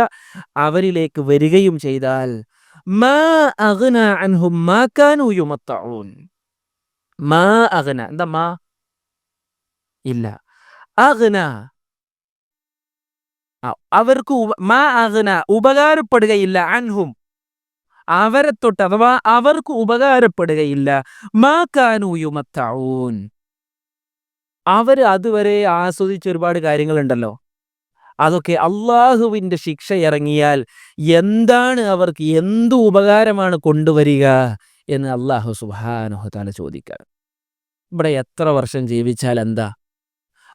അവരിലേക്ക് വരികയും ചെയ്താൽ, മാ അഗ്ന അൻഹും മാ കാനു യുമത്തഊൻ. മാ അഗ്ന എന്താ, മാ ഇല്ല, അഗ്ന അവർക്ക് മാ അഗ്ന ഉപകാരപ്പെടുകയില്ല, അൻഹും അവരെ തൊട്ട്, അഥവാ അവർക്ക് ഉപകാരപ്പെടുകയില്ല, മാ കാനു യുമത്തഊൻ അവർ അതുവരെ ആസ്വദിച്ച ഒരുപാട് കാര്യങ്ങളുണ്ടല്ലോ, അതൊക്കെ അള്ളാഹുവിൻ്റെ ശിക്ഷ ഇറങ്ങിയാൽ എന്താണ് അവർക്ക്, എന്ത് ഉപകാരമാണ് കൊണ്ടുവരിക എന്ന് അള്ളാഹു സുബ്ഹാനഹു വ തആല ചോദിക്കുക. ഇവിടെ എത്ര വർഷം ജീവിച്ചാൽ എന്താ,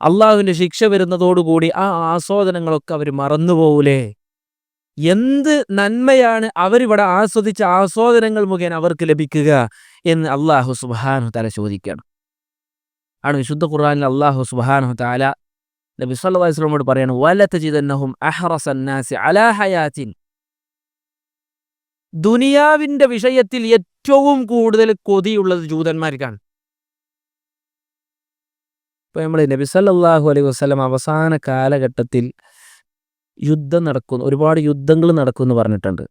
അള്ളാഹുവിൻ്റെ ശിക്ഷ വരുന്നതോടുകൂടി ആ ആസ്വാദനങ്ങളൊക്കെ അവർ മറന്നുപോകൂലേ. എന്ത് നന്മയാണ് അവരിവിടെ ആസ്വദിച്ച ആസ്വാദനങ്ങൾ മുഖേന അവർക്ക് ലഭിക്കുക എന്ന് അള്ളാഹു സുബ്ഹാനഹു വ തആല ചോദിക്കണം. ആണ് വിശുദ്ധ ഖുർആനിൽ അള്ളാഹു സുബ്ഹാനഹു വ തആല നബി സല്ലല്ലാഹു അലൈഹി വസല്ലമയോട് പറയാണ്, വലതജിദന്നഹും അഹ്റസന്നാസി അലാ ഹയാത്തിൻ. ദുനിയാവിന്റെ വിഷയത്തിൽ ഏറ്റവും കൂടുതൽ കൊതിയുള്ളത് ജൂതന്മാർക്കാണ്. ഇപ്പൊ നമ്മൾ നബി സല്ലല്ലാഹു അലൈഹി വസല്ലം അവസാന കാലഘട്ടത്തിൽ യുദ്ധം നടക്കുന്നു, ഒരുപാട് യുദ്ധങ്ങൾ നടക്കുമെന്ന് പറഞ്ഞിട്ടുണ്ട്.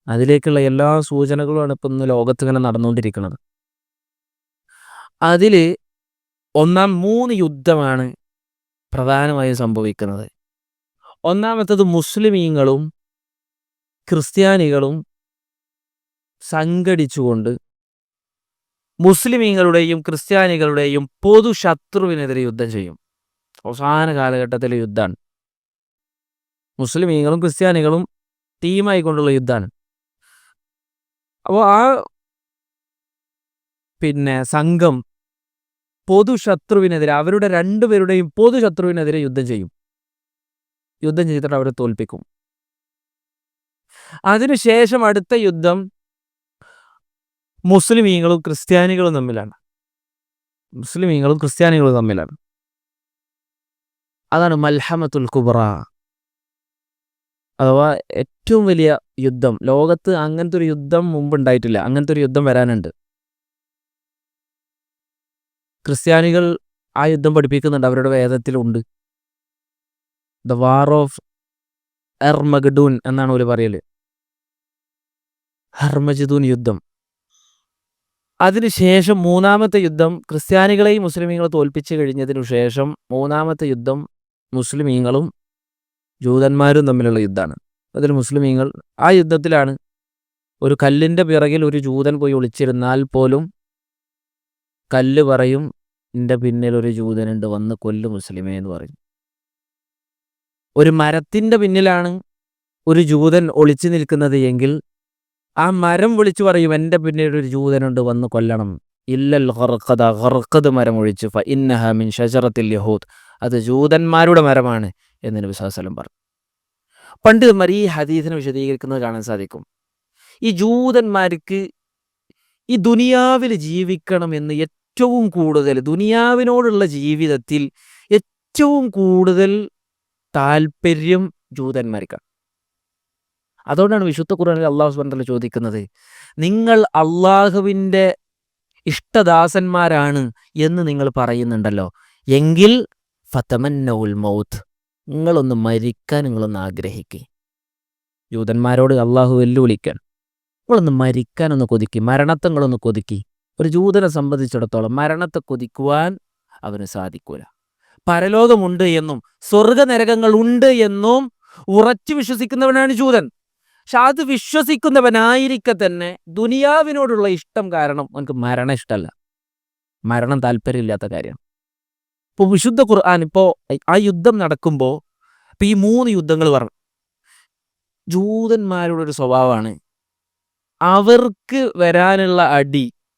അതിലേക്കുള്ള എല്ലാ സൂചനകളുമാണ് ഇപ്പം ഇന്ന് ലോകത്ത് ഇങ്ങനെ നടന്നുകൊണ്ടിരിക്കുന്നത്. അതിൽ ഒന്നാം 3 യുദ്ധമാണ് പ്രധാനമായും സംഭവിക്കുന്നത്. ഒന്നാമത്തത് മുസ്ലിമീങ്ങളും ക്രിസ്ത്യാനികളും സംഘടിച്ചുകൊണ്ട് മുസ്ലിമീങ്ങളുടെയും ക്രിസ്ത്യാനികളുടെയും പൊതു ശത്രുവിനെതിരെ യുദ്ധം ചെയ്യും. അവസാന കാലഘട്ടത്തിലെ യുദ്ധമാണ്. മുസ്ലിമീങ്ങളും ക്രിസ്ത്യാനികളും ടീമായിക്കൊണ്ടുള്ള യുദ്ധമാണ്. അപ്പോൾ ആ സംഘം പൊതു ശത്രുവിനെതിരെ, അവരുടെ രണ്ടുപേരുടെയും പൊതു ശത്രുവിനെതിരെ യുദ്ധം ചെയ്യും. യുദ്ധം ചെയ്തിട്ട് അവരെ തോൽപ്പിക്കും. അതിനുശേഷം അടുത്ത യുദ്ധം മുസ്ലിമീങ്ങളും ക്രിസ്ത്യാനികളും തമ്മിലാണ്. അതാണ് മൽഹമത്തുൽ കുബ്ര, അഥവാ ഏറ്റവും വലിയ യുദ്ധം. ലോകത്ത് അങ്ങനത്തെ ഒരു യുദ്ധം മുമ്പ് ഉണ്ടായിട്ടില്ല. അങ്ങനത്തെ ഒരു യുദ്ധം വരാനുണ്ട്. ക്രിസ്ത്യാനികൾ ആ യുദ്ധം പഠിപ്പിക്കുന്നുണ്ട്, അവരുടെ വേദത്തിലുണ്ട്. ദ വാർ ഓഫ് അർമഗഡൂൻ എന്നാണ് അവർ പറയല്. ഹർമജദൂൻ യുദ്ധം. അതിനുശേഷം മൂന്നാമത്തെ യുദ്ധം ക്രിസ്ത്യാനികളെയും മുസ്ലിമീങ്ങളെ തോൽപ്പിച്ചു കഴിഞ്ഞതിനു ശേഷം മൂന്നാമത്തെ യുദ്ധം മുസ്ലിമീങ്ങളും ജൂതന്മാരും തമ്മിലുള്ള യുദ്ധമാണ്. അതിൽ മുസ്ലിമീങ്ങൾ ആ യുദ്ധത്തിലാണ് ഒരു കല്ലിൻ്റെ പിറകിൽ ഒരു ജൂതൻ പോയി ഒളിച്ചിരുന്നാൽ പോലും കല്ല് പറയും, എൻ്റെ പിന്നിൽ ഒരു ജൂതനുണ്ട്, വന്ന് കൊല്ലു മുസ്ലിമേ എന്ന് പറയും. ഒരു മരത്തിൻ്റെ പിന്നിലാണ് ഒരു ജൂതൻ ഒളിച്ചു നിൽക്കുന്നത് എങ്കിൽ ആ മരം വിളിച്ചു പറയും, എൻ്റെ പിന്നിൽ ഒരു ജൂതനുണ്ട്, വന്ന് കൊല്ലണം. ഇല്ലൽ ഖർഖദ, ഖർഖദ് മരം ഒഴിച്ച് ഫ ഇന്നഹ മിൻ ഷജറത്തിൽ യഹൂദ്, അത് ജൂതന്മാരുടെ മരമാണ് എന്ന് നബി സ്വല്ലല്ലാഹു അലൈഹി വസല്ലം പറഞ്ഞു. പണ്ഡിതന്മാർ ഈ ഹദീസിനെ വിശദീകരിക്കുന്നത് കാണാൻ സാധിക്കും. ഈ ജൂതന്മാർക്ക് ഈ ദുനിയാവിൽ ജീവിക്കണം എന്ന് ഏറ്റവും കൂടുതൽ, ദുനിയാവിനോടുള്ള ജീവിതത്തിൽ ഏറ്റവും കൂടുതൽ താല്പര്യം ജൂതന്മാർക്കാണ്. അതുകൊണ്ടാണ് വിശുദ്ധ ഖുർആനിൽ അല്ലാഹു സുബ്ഹാനഹു വ തആല ചോദിക്കുന്നത്, നിങ്ങൾ അള്ളാഹുവിൻ്റെ ഇഷ്ടദാസന്മാരാണ് എന്ന് നിങ്ങൾ പറയുന്നുണ്ടല്ലോ, എങ്കിൽ ഫതമന്നൗൽ മൗത്ത്, നിങ്ങളൊന്ന് മരിക്കാൻ നിങ്ങളൊന്ന് ആഗ്രഹിക്കുക. ജൂതന്മാരോട് അള്ളാഹു വെല്ലുവിളിക്കാൻ, നിങ്ങളൊന്ന് മരിക്കാനൊന്ന് കൊതിക്കി, മരണത്തെ നിങ്ങളൊന്ന് കൊതിക്കി. ഒരു ജൂതനെ സംബന്ധിച്ചിടത്തോളം മരണത്തെ കൊതിക്കുവാൻ അവന് സാധിക്കൂല. പരലോകമുണ്ട് എന്നും സ്വർഗനരകങ്ങൾ ഉണ്ട് എന്നും ഉറച്ചു വിശ്വസിക്കുന്നവനാണ് ജൂതൻ. പക്ഷെ അത് വിശ്വസിക്കുന്നവനായിരിക്കെ തന്നെ ദുനിയാവിനോടുള്ള ഇഷ്ടം കാരണം അവനക്ക് മരണം ഇഷ്ടമല്ല, മരണം താല്പര്യമില്ലാത്ത കാര്യമാണ്. ഇപ്പോൾ വിശുദ്ധ ഖുർആൻ ഇപ്പോൾ ആ യുദ്ധം നടക്കുമ്പോൾ ഇപ്പം ഈ 3 യുദ്ധങ്ങൾ പറഞ്ഞു. ജൂതന്മാരുടെ ഒരു സ്വഭാവമാണ്, അവർക്ക് വരാനുള്ള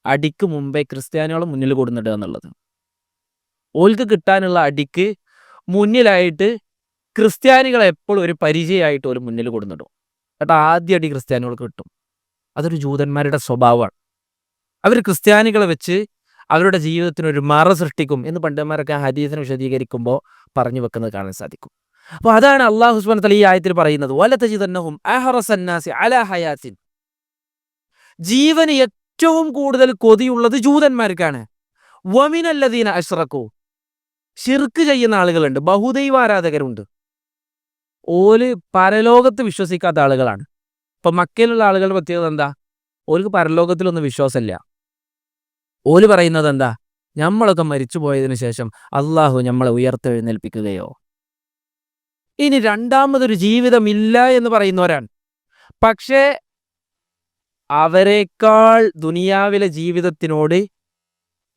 അടിക്ക് മുമ്പേ ക്രിസ്ത്യാനികളും മുന്നിൽ കൊടുന്നിടുക എന്നുള്ളത്. ഓൽക്ക് കിട്ടാനുള്ള അടിക്ക് മുന്നിലായിട്ട് ക്രിസ്ത്യാനികളെ എപ്പോഴും ഒരു പരിചയമായിട്ട് ഒരു മുന്നിൽ കൊടുന്നിടും. എന്നിട്ട് ആദ്യ അടി ക്രിസ്ത്യാനികൾക്ക് കിട്ടും. അതൊരു ജൂതന്മാരുടെ സ്വഭാവമാണ്. അവർ ക്രിസ്ത്യാനികളെ വെച്ച് അവരുടെ ജീവിതത്തിനൊരു മറ സൃഷ്ടിക്കും എന്ന് പണ്ഡിതന്മാരൊക്കെ ആ ഹദീസിനെ വിശദീകരിക്കുമ്പോൾ പറഞ്ഞു വെക്കുന്നത് കാണാൻ സാധിക്കും. അപ്പോൾ അതാണ് അല്ലാഹു സുബ്ഹാനഹു വ തആല ഈ ആയത്തിൽ പറയുന്നത്, വലതജിദന്നഹും അഹറസന്നാസി അലാ ഹയാത്തിൻ, ജീവന് ഏറ്റവും കൂടുതൽ കൊതിയുള്ളത് ജൂതന്മാർക്കാണ്. വമിനല്ലദീന അശ്റകൂ, ശിർക്ക് ചെയ്യുന്ന ആളുകളുണ്ട്, ബഹുദൈവാരാധകരുണ്ട്. ഓല് പരലോകത്ത് വിശ്വസിക്കാത്ത ആളുകളാണ്. ഇപ്പം മക്കയിലുള്ള ആളുകളുടെ പ്രത്യേകത എന്താ? ഓർക്ക് പരലോകത്തിലൊന്നും വിശ്വാസമില്ല. ഓല് പറയുന്നത് എന്താ? നമ്മളൊക്കെ മരിച്ചു പോയതിനു ശേഷം അള്ളാഹു നമ്മളെ ഉയർത്തെഴുന്നേൽപ്പിക്കുകയോ, ഇനി രണ്ടാമതൊരു ജീവിതമില്ല എന്ന് പറയുന്നവരാണ്. പക്ഷേ അവരെക്കാൾ ദുനിയാവിലെ ജീവിതത്തിനോട്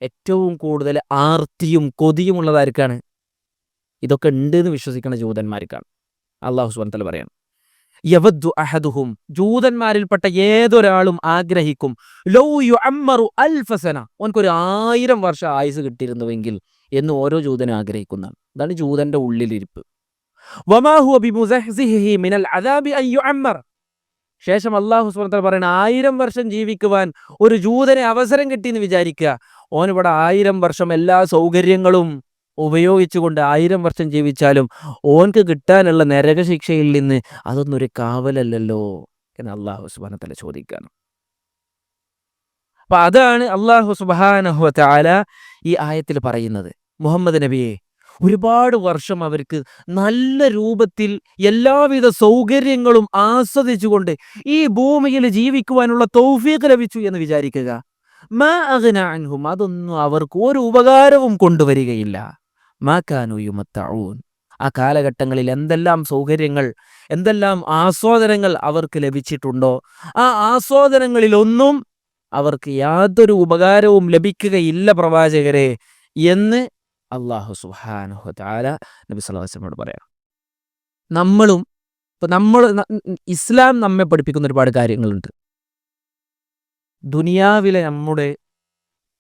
ഏറ്റവും കൂടുതൽ ആർത്തിയും കൊതിയുമുള്ളതാർക്കാണ്? ഇതൊക്കെ ഉണ്ട് എന്ന് വിശ്വസിക്കുന്ന ജൂതന്മാർക്കാണ്. അല്ലാഹു സുബ്ഹാനഹു വ തആല പറയാണ്, യവദ്ദു അഹദുഹും, ജൂതന്മാരിൽപ്പെട്ട ഏതൊരാളും ആഗ്രഹിക്കും, ലൗ യുഅമ്മറു അൽഫ സന, ഓൻക്കൊരു 1000 വർഷം ആയുസ് കിട്ടിയിരുന്നുവെങ്കിൽ എന്ന് ഓരോ ജൂതനും ആഗ്രഹിക്കുന്നതാണ്. അതാണ് ജൂതന്റെ ഉള്ളിലിരിപ്പ്. വമാ ഹുവ ബിമുസഹ്സിഹിഹി മിനൽ അദാബി അൻ യുഅമ്മർ, ശേഷം അല്ലാഹു സുബ്ഹാനഹു വ തആല പറയുന്നത്, 1000 വർഷം ജീവിക്കുവാൻ ഒരു ജൂതനെ അവസരം കിട്ടിയെന്ന് വിചാരിക്കുക. ഓൻ ഇവിടെ 1000 വർഷം എല്ലാ സൗകര്യങ്ങളും ഉപയോഗിച്ചുകൊണ്ട് 1000 വർഷം ജീവിച്ചാലും ഓൻക്ക് കിട്ടാനുള്ള നരകശിക്ഷയിൽ നിന്ന് അതൊന്നും ഒരു കാവലല്ലല്ലോ എന്ന് അല്ലാഹു സുബ്ഹാനഹു വ തആല ചോദിക്കുകയാണ്. അപ്പം അതാണ് അല്ലാഹു സുബ്ഹാനഹു വ തആല ഈ ആയത്തിൽ പറയുന്നത്, മുഹമ്മദ് നബിയെ ഒരുപാട് വർഷം അവർക്ക് നല്ല രൂപത്തിൽ എല്ലാവിധ സൗകര്യങ്ങളും ആസ്വദിച്ചുകൊണ്ട് ഈ ഭൂമിയിൽ ജീവിക്കുവാനുള്ള തൗഫീഖ് ലഭിച്ചു എന്ന് വിചാരിക്കുക. മാ അഗ്ന അൻഹും, അതൊന്നും അവർക്ക് ഒരു ഉപകാരവും കൊണ്ടുവരികയില്ല. മാ കാനൂ യുമത്തഊൻ, ആ കാലഘട്ടങ്ങളിൽ എന്തെല്ലാം സൗകര്യങ്ങൾ, എന്തെല്ലാം ആസ്വാദനങ്ങൾ അവർക്ക് ലഭിച്ചിട്ടുണ്ടോ, ആ ആസ്വാദനങ്ങളിലൊന്നും അവർക്ക് യാതൊരു ഉപകാരവും ലഭിക്കുകയില്ല പ്രവാചകരെ എന്ന് അല്ലാഹു സുബ്ഹാനഹു വ തആല നബി സല്ലല്ലാഹു അലൈഹി വസല്ലമയോട് പറയാം. നമ്മളും ഇപ്പൊ ഇസ്ലാം നമ്മെ പഠിപ്പിക്കുന്ന ഒരുപാട് കാര്യങ്ങളുണ്ട്. ദുനിയാവിലെ നമ്മുടെ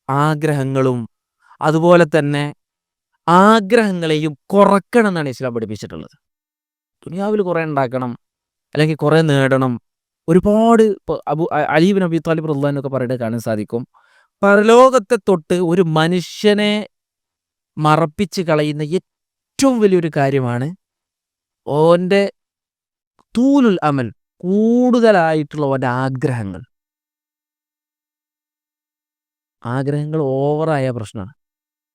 ആഗ്രഹങ്ങളും അതുപോലെ തന്നെ ആഗ്രഹങ്ങളെയും കുറക്കണം എന്നാണ് ഇസ്ലാം പഠിപ്പിച്ചിട്ടുള്ളത്. ദുനിയാവിൽ കുറെ ഉണ്ടാക്കണം, അല്ലെങ്കിൽ കുറെ നേടണം, ഒരുപാട് ഇപ്പോൾ അലി ഇബ്നു അബീ ത്വാലിബ് റളിയല്ലാഹു അൻഹു ഒക്കെ പറയുന്നത് കാണാൻ സാധിക്കും. പരലോകത്തെ തൊട്ട് ഒരു മനുഷ്യനെ മറപ്പിച്ച് കളയുന്ന ഏറ്റവും വലിയൊരു കാര്യമാണ് ഓൻ്റെ തൂലുൽ അമൽ, കൂടുതലായിട്ടുള്ള ഓൻ്റെ ആഗ്രഹങ്ങൾ. ആഗ്രഹങ്ങൾ ഓവറായ പ്രശ്നമാണ്.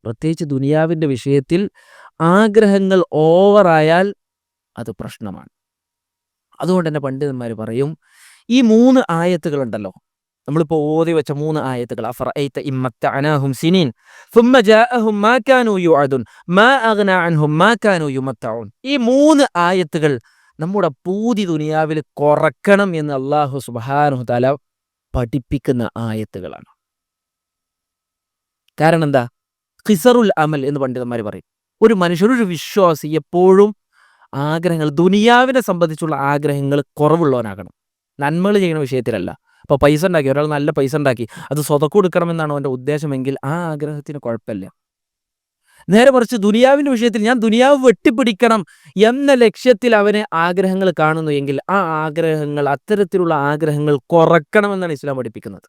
പ്രത്യേകിച്ച് ദുനിയാവിൻ്റെ വിഷയത്തിൽ ആഗ്രഹങ്ങൾ ഓവറായാൽ അത് പ്രശ്നമാണ്. അതുകൊണ്ട് തന്നെ പണ്ഡിതന്മാർ പറയും, ഈ 3 ആയത്തുകളുണ്ടല്ലോ, നമ്മളിപ്പോൾ ഓതി വെച്ച 3 ആയത്തുകൾ, അഫറഅയ്ത ഇൻ മത്തഅനാഹും സിനീൻ സുമ്മ ജാഅഹും മാ കാനൂ യുഅദുൻ മാ അഗ്നാ അൻഹും മാ കാനൂ യുമത്തഊൻ. ഈ 3 ആയത്തുകൾ നമ്മുടെ പൂതി ദുനിയാവിൽ കുറക്കണം എന്ന് അല്ലാഹു സുബ്ഹാനഹു തആല പഠിപ്പിക്കുന്ന ആയത്തുകളാണ്. കാരണം എന്താ? ഖിസറുൽ അമൽ എന്ന് പണ്ഡിതന്മാർ പറയും. ഒരു മനുഷ്യൻ, ഒരു വിശ്വാസി എപ്പോഴും ആഗ്രഹങ്ങൾ, ദുനിയാവിനെ സംബന്ധിച്ചുള്ള ആഗ്രഹങ്ങൾ കുറവുള്ളവനാകണം. നന്മകൾ ചെയ്യുന്ന വിഷയത്തിലല്ല. അപ്പോൾ പൈസ ഉണ്ടാക്കി, ഒരാൾ നല്ല പൈസ ഉണ്ടാക്കി, അത് സ്വതക്ക് കൊടുക്കണമെന്നാണ് അവൻ്റെ ഉദ്ദേശമെങ്കിൽ ആ ആഗ്രഹത്തിന് കുഴപ്പമില്ല. നേരെ മറിച്ച് ദുനിയാവിൻ്റെ വിഷയത്തിൽ ഞാൻ ദുനിയാവ് വെട്ടിപ്പിടിക്കണം എന്ന ലക്ഷ്യത്തിൽ അവന് ആഗ്രഹങ്ങൾ കാണുന്നു എങ്കിൽ ആ ആഗ്രഹങ്ങൾ, അത്തരത്തിലുള്ള ആഗ്രഹങ്ങൾ കുറക്കണമെന്നാണ് ഇസ്ലാം പഠിപ്പിക്കുന്നത്.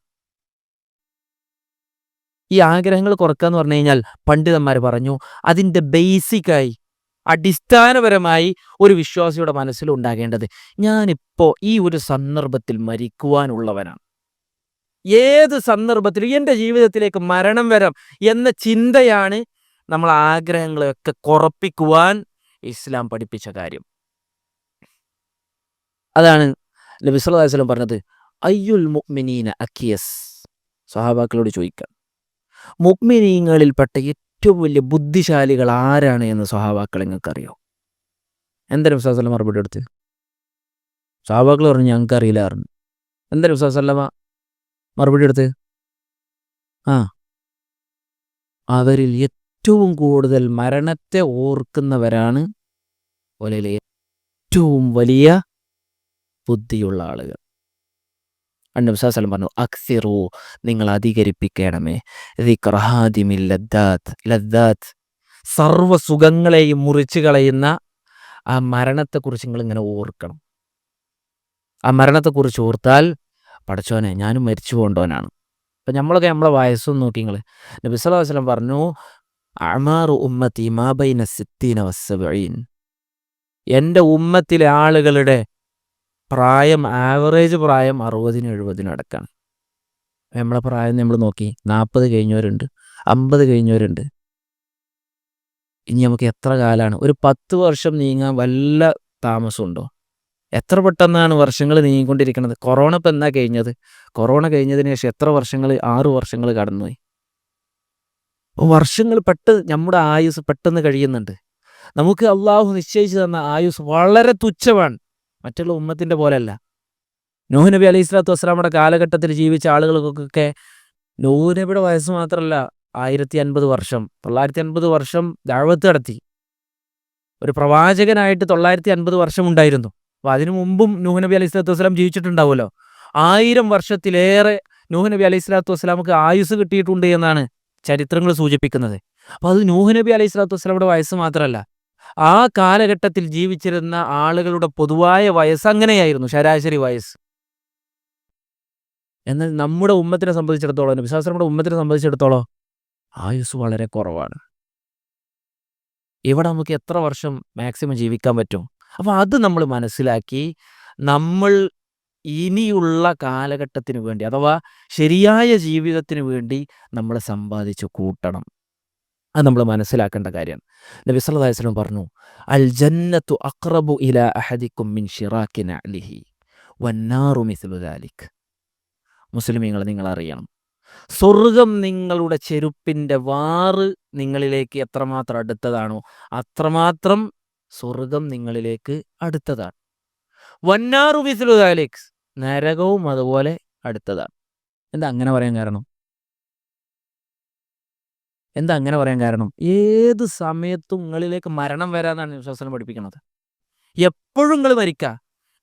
ഈ ആഗ്രഹങ്ങൾ കുറക്കുക എന്ന് പറഞ്ഞു കഴിഞ്ഞാൽ പണ്ഡിതന്മാർ പറഞ്ഞു, അതിൻ്റെ ബേസിക്കായി, അടിസ്ഥാനപരമായി ഒരു വിശ്വാസിയുടെ മനസ്സിൽ ഉണ്ടാകേണ്ടത്, ഞാനിപ്പോൾ ഈ ഒരു സന്ദർഭത്തിൽ മരിക്കുവാനുള്ളവനാണ്. ഏത് സന്ദർഭത്തിലും എൻ്റെ ജീവിതത്തിലേക്ക് മരണം വരാം എന്ന ചിന്തയാണ് നമ്മൾ ആഗ്രഹങ്ങളെയൊക്കെ കുറപ്പിക്കുവാൻ ഇസ്ലാം പഠിപ്പിച്ച കാര്യം. അതാണ് നബി സല്ലല്ലാഹു അലൈഹി വസല്ലം പറഞ്ഞത്, അയ്യുൽ മുഅ്മിനീന അക്കിയസ്. സ്വഹാബാക്കളോട് ചോദിക്കുക, മുഅ്മിനീങ്ങളിൽപ്പെട്ട ഏറ്റവും വലിയ ബുദ്ധിശാലികൾ ആരാണ് എന്ന് സ്വഹാബാക്കൾ നിങ്ങൾക്കറിയോ? എന്താ നബി സല്ലല്ലാഹു അലൈഹി വസല്ലം മറുപടി കൊടുത്ത്? സ്വഹാബാക്കൾ പറഞ്ഞു, ഞങ്ങൾക്ക് അറിയില്ല പറഞ്ഞു. എന്താ നബി സല്ലല്ലാഹു അലൈഹി വസല്ലം മറുപടി കൊടുത്ത്? അവരിൽ ഏറ്റവും കൂടുതൽ മരണത്തെ ഓർക്കുന്നവരാണ് ഓലയിലെ ഏറ്റവും വലിയ ബുദ്ധിയുള്ള ആളുകൾ. നബി സല്ലല്ലാഹു അലൈഹി വസല്ലം പറഞ്ഞു, അക്സിറു, നിങ്ങൾ അധികരിപ്പിക്കണമേ, ദിക്റ ഹാദിമിൽ ലദ്ദാത്ത്, സർവ്വ സുഖങ്ങളെയും മുറിച്ചു കളയുന്ന ആ മരണത്തെക്കുറിച്ച് നിങ്ങൾ ഇങ്ങനെ ഓർക്കണം. ആ മരണത്തെക്കുറിച്ച് ഓർത്താൽ, പടച്ചോനെ ഞാനും മരിച്ചു പോകേണ്ടവനാണ്. അപ്പം നമ്മളൊക്കെ നമ്മളെ വയസ്സൊന്നും നോക്കി നിങ്ങൾ. നബി സല്ലല്ലാഹു അലൈഹി വസല്ലം പറഞ്ഞു, അഅ്മാറു ഉമ്മത്തി മാ ബൈന സിത്തീന വസ്സബഈൻ. എൻ്റെ ഉമ്മത്തിലെ ആളുകളുടെ പ്രായം, ആവറേജ് പ്രായം 60-70 അടക്കാണ്. നമ്മളെ പ്രായം നമ്മൾ നോക്കി, 40 കഴിഞ്ഞവരുണ്ട്, 50 കഴിഞ്ഞവരുണ്ട്. ഇനി നമുക്ക് എത്ര കാലമാണ്? ഒരു 10 വർഷം നീങ്ങാൻ വല്ല താമസമുണ്ടോ? എത്ര പെട്ടെന്നാണ് വർഷങ്ങൾ നീങ്ങിക്കൊണ്ടിരിക്കുന്നത്. കൊറോണ ഇപ്പം എന്നാ കഴിഞ്ഞത്? കൊറോണ കഴിഞ്ഞതിന് ശേഷം എത്ര വർഷങ്ങൾ? 6 വർഷങ്ങൾ കടന്നുപോയി. വർഷങ്ങൾ നമ്മുടെ ആയുസ് പെട്ടെന്ന് കഴിയുന്നുണ്ട്. നമുക്ക് അള്ളാഹു നിശ്ചയിച്ചു തന്ന ആയുസ് വളരെ തുച്ഛമാണ്. മറ്റുള്ള ഉമ്മത്തിൻ്റെ പോലെയല്ല. നൂഹ് നബി അലൈഹി സ്വലാത്തു വസ്സലാമയുടെ കാലഘട്ടത്തിൽ ജീവിച്ച ആളുകൾക്കൊക്കെ നൂഹ് നബിയുടെ വയസ്സ് മാത്രമല്ല 1050 വർഷം, 950 വർഷം ദഅവത്ത് നടത്തി. ഒരു പ്രവാചകനായിട്ട് 950 വർഷം ഉണ്ടായിരുന്നു. അപ്പോൾ അതിനു മുമ്പും നൂഹ് നബി അലൈഹി സ്വലാത്തു വസ്സലാം ജീവിച്ചിട്ടുണ്ടാവുമല്ലോ. 1000 വർഷത്തിലേറെ നൂഹ് നബി അലൈഹി സ്വലാത്തു വസ്സലാമക്ക് ആയുസ് കിട്ടിയിട്ടുണ്ട് എന്നാണ് ചരിത്രങ്ങൾ സൂചിപ്പിക്കുന്നത്. അപ്പോൾ അത് നൂഹ് നബി അലൈഹി സ്വലാത്തു വസ്സലാമയുടെ വയസ്സ് മാത്രമല്ല, ആ കാലഘട്ടത്തിൽ ജീവിച്ചിരുന്ന ആളുകളുടെ പൊതുവായ വയസ്സ് അങ്ങനെയായിരുന്നു, ശരാശരി വയസ്സ്. എന്നാൽ നമ്മുടെ ഉമ്മത്തിനെ സംബന്ധിച്ചിടത്തോളം, നബി സല്ലല്ലാഹു അലൈഹി വസല്ലമയുടെ ഉമ്മത്തിനെ സംബന്ധിച്ചിടത്തോളം ആയുസ് വളരെ കുറവാണ്. ഇവിടെ നമുക്ക് എത്ര വർഷം മാക്സിമം ജീവിക്കാൻ പറ്റും? അപ്പോൾ അത് നമ്മൾ മനസ്സിലാക്കി നമ്മൾ ഇനിയുള്ള കാലഘട്ടത്തിന് വേണ്ടി, അഥവാ ശരിയായ ജീവിതത്തിന് വേണ്ടി നമ്മൾ സമ്പാദിച്ച് കൂട്ടണം. അത് നമ്മൾ മനസ്സിലാക്കേണ്ട കാര്യമാണ്. നബി സല്ലല്ലാഹു അലൈഹി വസല്ലം പറഞ്ഞു, അൽ ജന്നത്തു അഖ്റബു ഇലാ അഹദിക്കും മിൻ ശിറാക്കി നഅലിഹി വന്നാറു മിസ്ലു ദാലിക്. മുസ്ലിമീങ്ങൾ, നിങ്ങൾ അറിയണം, സ്വർഗം നിങ്ങളുടെ ചെരുപ്പിൻ്റെ വാറ് നിങ്ങളിലേക്ക് എത്രമാത്രം അടുത്തതാണോ അത്രമാത്രം സ്വർഗം നിങ്ങളിലേക്ക് അടുത്തതാണ്. വന്നാറു മിസ്ലു ദാലിക്, നരകവും അതുപോലെ അടുത്തതാണ്. എന്താ അങ്ങനെ പറയാൻ കാരണം? എന്താ അങ്ങനെ പറയാൻ കാരണം? ഏത് സമയത്തും ഇങ്ങളിലേക്ക് മരണം വരാന്നാണ് വിശ്വാസം പഠിപ്പിക്കുന്നത്. എപ്പോഴും ഇങ്ങള് മരിക്കാ.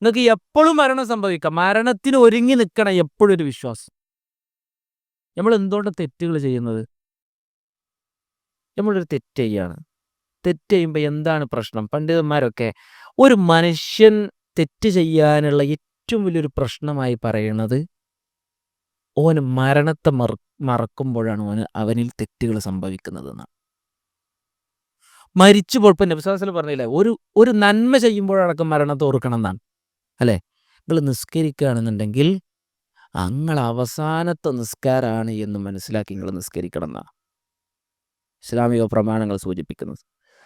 ഇങ്ങക്ക് എപ്പളും മരണം സംഭവിക്കാം. മരണത്തിന് ഒരുങ്ങി നിക്കണം എപ്പഴും ഒരു വിശ്വാസം. നമ്മൾ എന്തുകൊണ്ടാ തെറ്റുകൾ ചെയ്യുന്നത്? നമ്മളൊരു തെറ്റ് ചെയ്യാണ്. തെറ്റ് ചെയ്യുമ്പോ എന്താണ് പ്രശ്നം? പണ്ഡിതന്മാരൊക്കെ ഒരു മനുഷ്യൻ തെറ്റ് ചെയ്യാനുള്ള ഏറ്റവും വലിയൊരു പ്രശ്നമായി പറയണത് ഓന് മരണത്തെ മറക്കുമ്പോഴാണ് അവനിൽ തെറ്റുകൾ സംഭവിക്കുന്നതെന്നാണ്. മരിച്ചുപോയപ്പോൾ ഇപ്പം നബി സ്വല്ലല്ലാഹു അലൈഹി വസല്ലം പറഞ്ഞില്ലേ, ഒരു നന്മ ചെയ്യുമ്പോഴടക്കം മരണത്തെ ഓർക്കണം എന്നാണ്. അല്ലേ? നിങ്ങൾ നിസ്കരിക്കുകയാണെന്നുണ്ടെങ്കിൽ ഇങ്ങളെ അവസാനത്തെ നിസ്കാരമാണ് എന്ന് മനസ്സിലാക്കി നിങ്ങൾ നിസ്കരിക്കണം എന്നാണ് ഇസ്ലാമിക പ്രമാണങ്ങൾ സൂചിപ്പിക്കുന്നത്.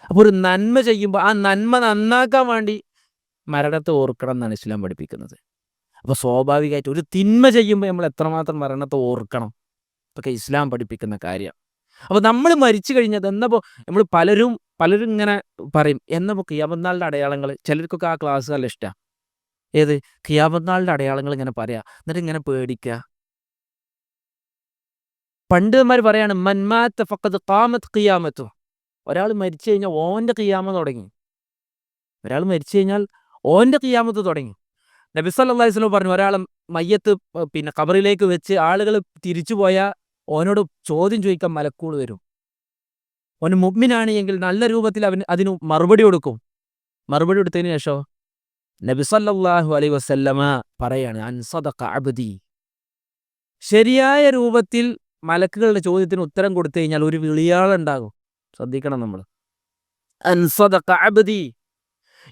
അപ്പോൾ ഒരു നന്മ ചെയ്യുമ്പോൾ ആ നന്മ നന്നാക്കാൻ വേണ്ടി മരണത്തെ ഓർക്കണം എന്നാണ് ഇസ്ലാം പഠിപ്പിക്കുന്നത്. അപ്പോൾ സ്വാഭാവികമായിട്ട് ഒരു തിന്മ ചെയ്യുമ്പോൾ നമ്മൾ എത്രമാത്രം മരണത്തെ ഓർക്കണം, ഇതൊക്കെ ഇസ്ലാം പഠിപ്പിക്കുന്ന കാര്യമാണ്. അപ്പോൾ നമ്മൾ മരിച്ചു കഴിഞ്ഞത് എന്നപ്പോൾ നമ്മൾ പലരും ഇങ്ങനെ പറയും, എന്നപ്പോൾ ഖിയാമത്ത് നാളിൻ്റെ അടയാളങ്ങൾ. ചിലർക്കൊക്കെ ആ ക്ലാസ് നല്ല ഇഷ്ടമാണ്. ഏത്? ഖിയാമത്ത് നാളിൻ്റെ അടയാളങ്ങൾ ഇങ്ങനെ പറയാ, എന്നിട്ട് ഇങ്ങനെ പേടിക്കുക. പണ്ഡിതന്മാർ പറയാണ്, മൻ മാത ഫഖദ് ഖാമത് ഖിയാമത്തു. ഒരാൾ മരിച്ചു കഴിഞ്ഞാൽ ഓൻ്റെ ഖിയാമത്ത് തുടങ്ങി. ഒരാൾ മരിച്ചു കഴിഞ്ഞാൽ ഓൻ്റെ ഖിയാമത്ത് തുടങ്ങി. നബി സല്ലല്ലാഹു അലൈഹി വസല്ലം പറഞ്ഞു, ഒരാൾ മയ്യത്ത് പിന്നെ ഖബറിലേക്ക് വെച്ച് ആളുകൾ തിരിച്ചു പോയാൽ ഓനോട് ചോദ്യം ചോദിക്കാൻ മലക്കുകൾ വരും. ഓന് മുഅ്മിനാണ് എങ്കിൽ നല്ല രൂപത്തിൽ അതിന് മറുപടി കൊടുക്കും. മറുപടി കൊടുത്തതിന് ശേഷം നബി സല്ലല്ലാഹു അലൈഹി വസല്ലമ പറയാണ്, അൻ സദഖ അബ്ദി. ശരിയായ രൂപത്തിൽ മലക്കുകളുടെ ചോദ്യത്തിന് ഉത്തരം കൊടുത്തു കഴിഞ്ഞാൽ ഒരു വിളിയാളുണ്ടാകും. ശ്രദ്ധിക്കണം നമ്മൾ. അൻ സദഖ അബ്ദി,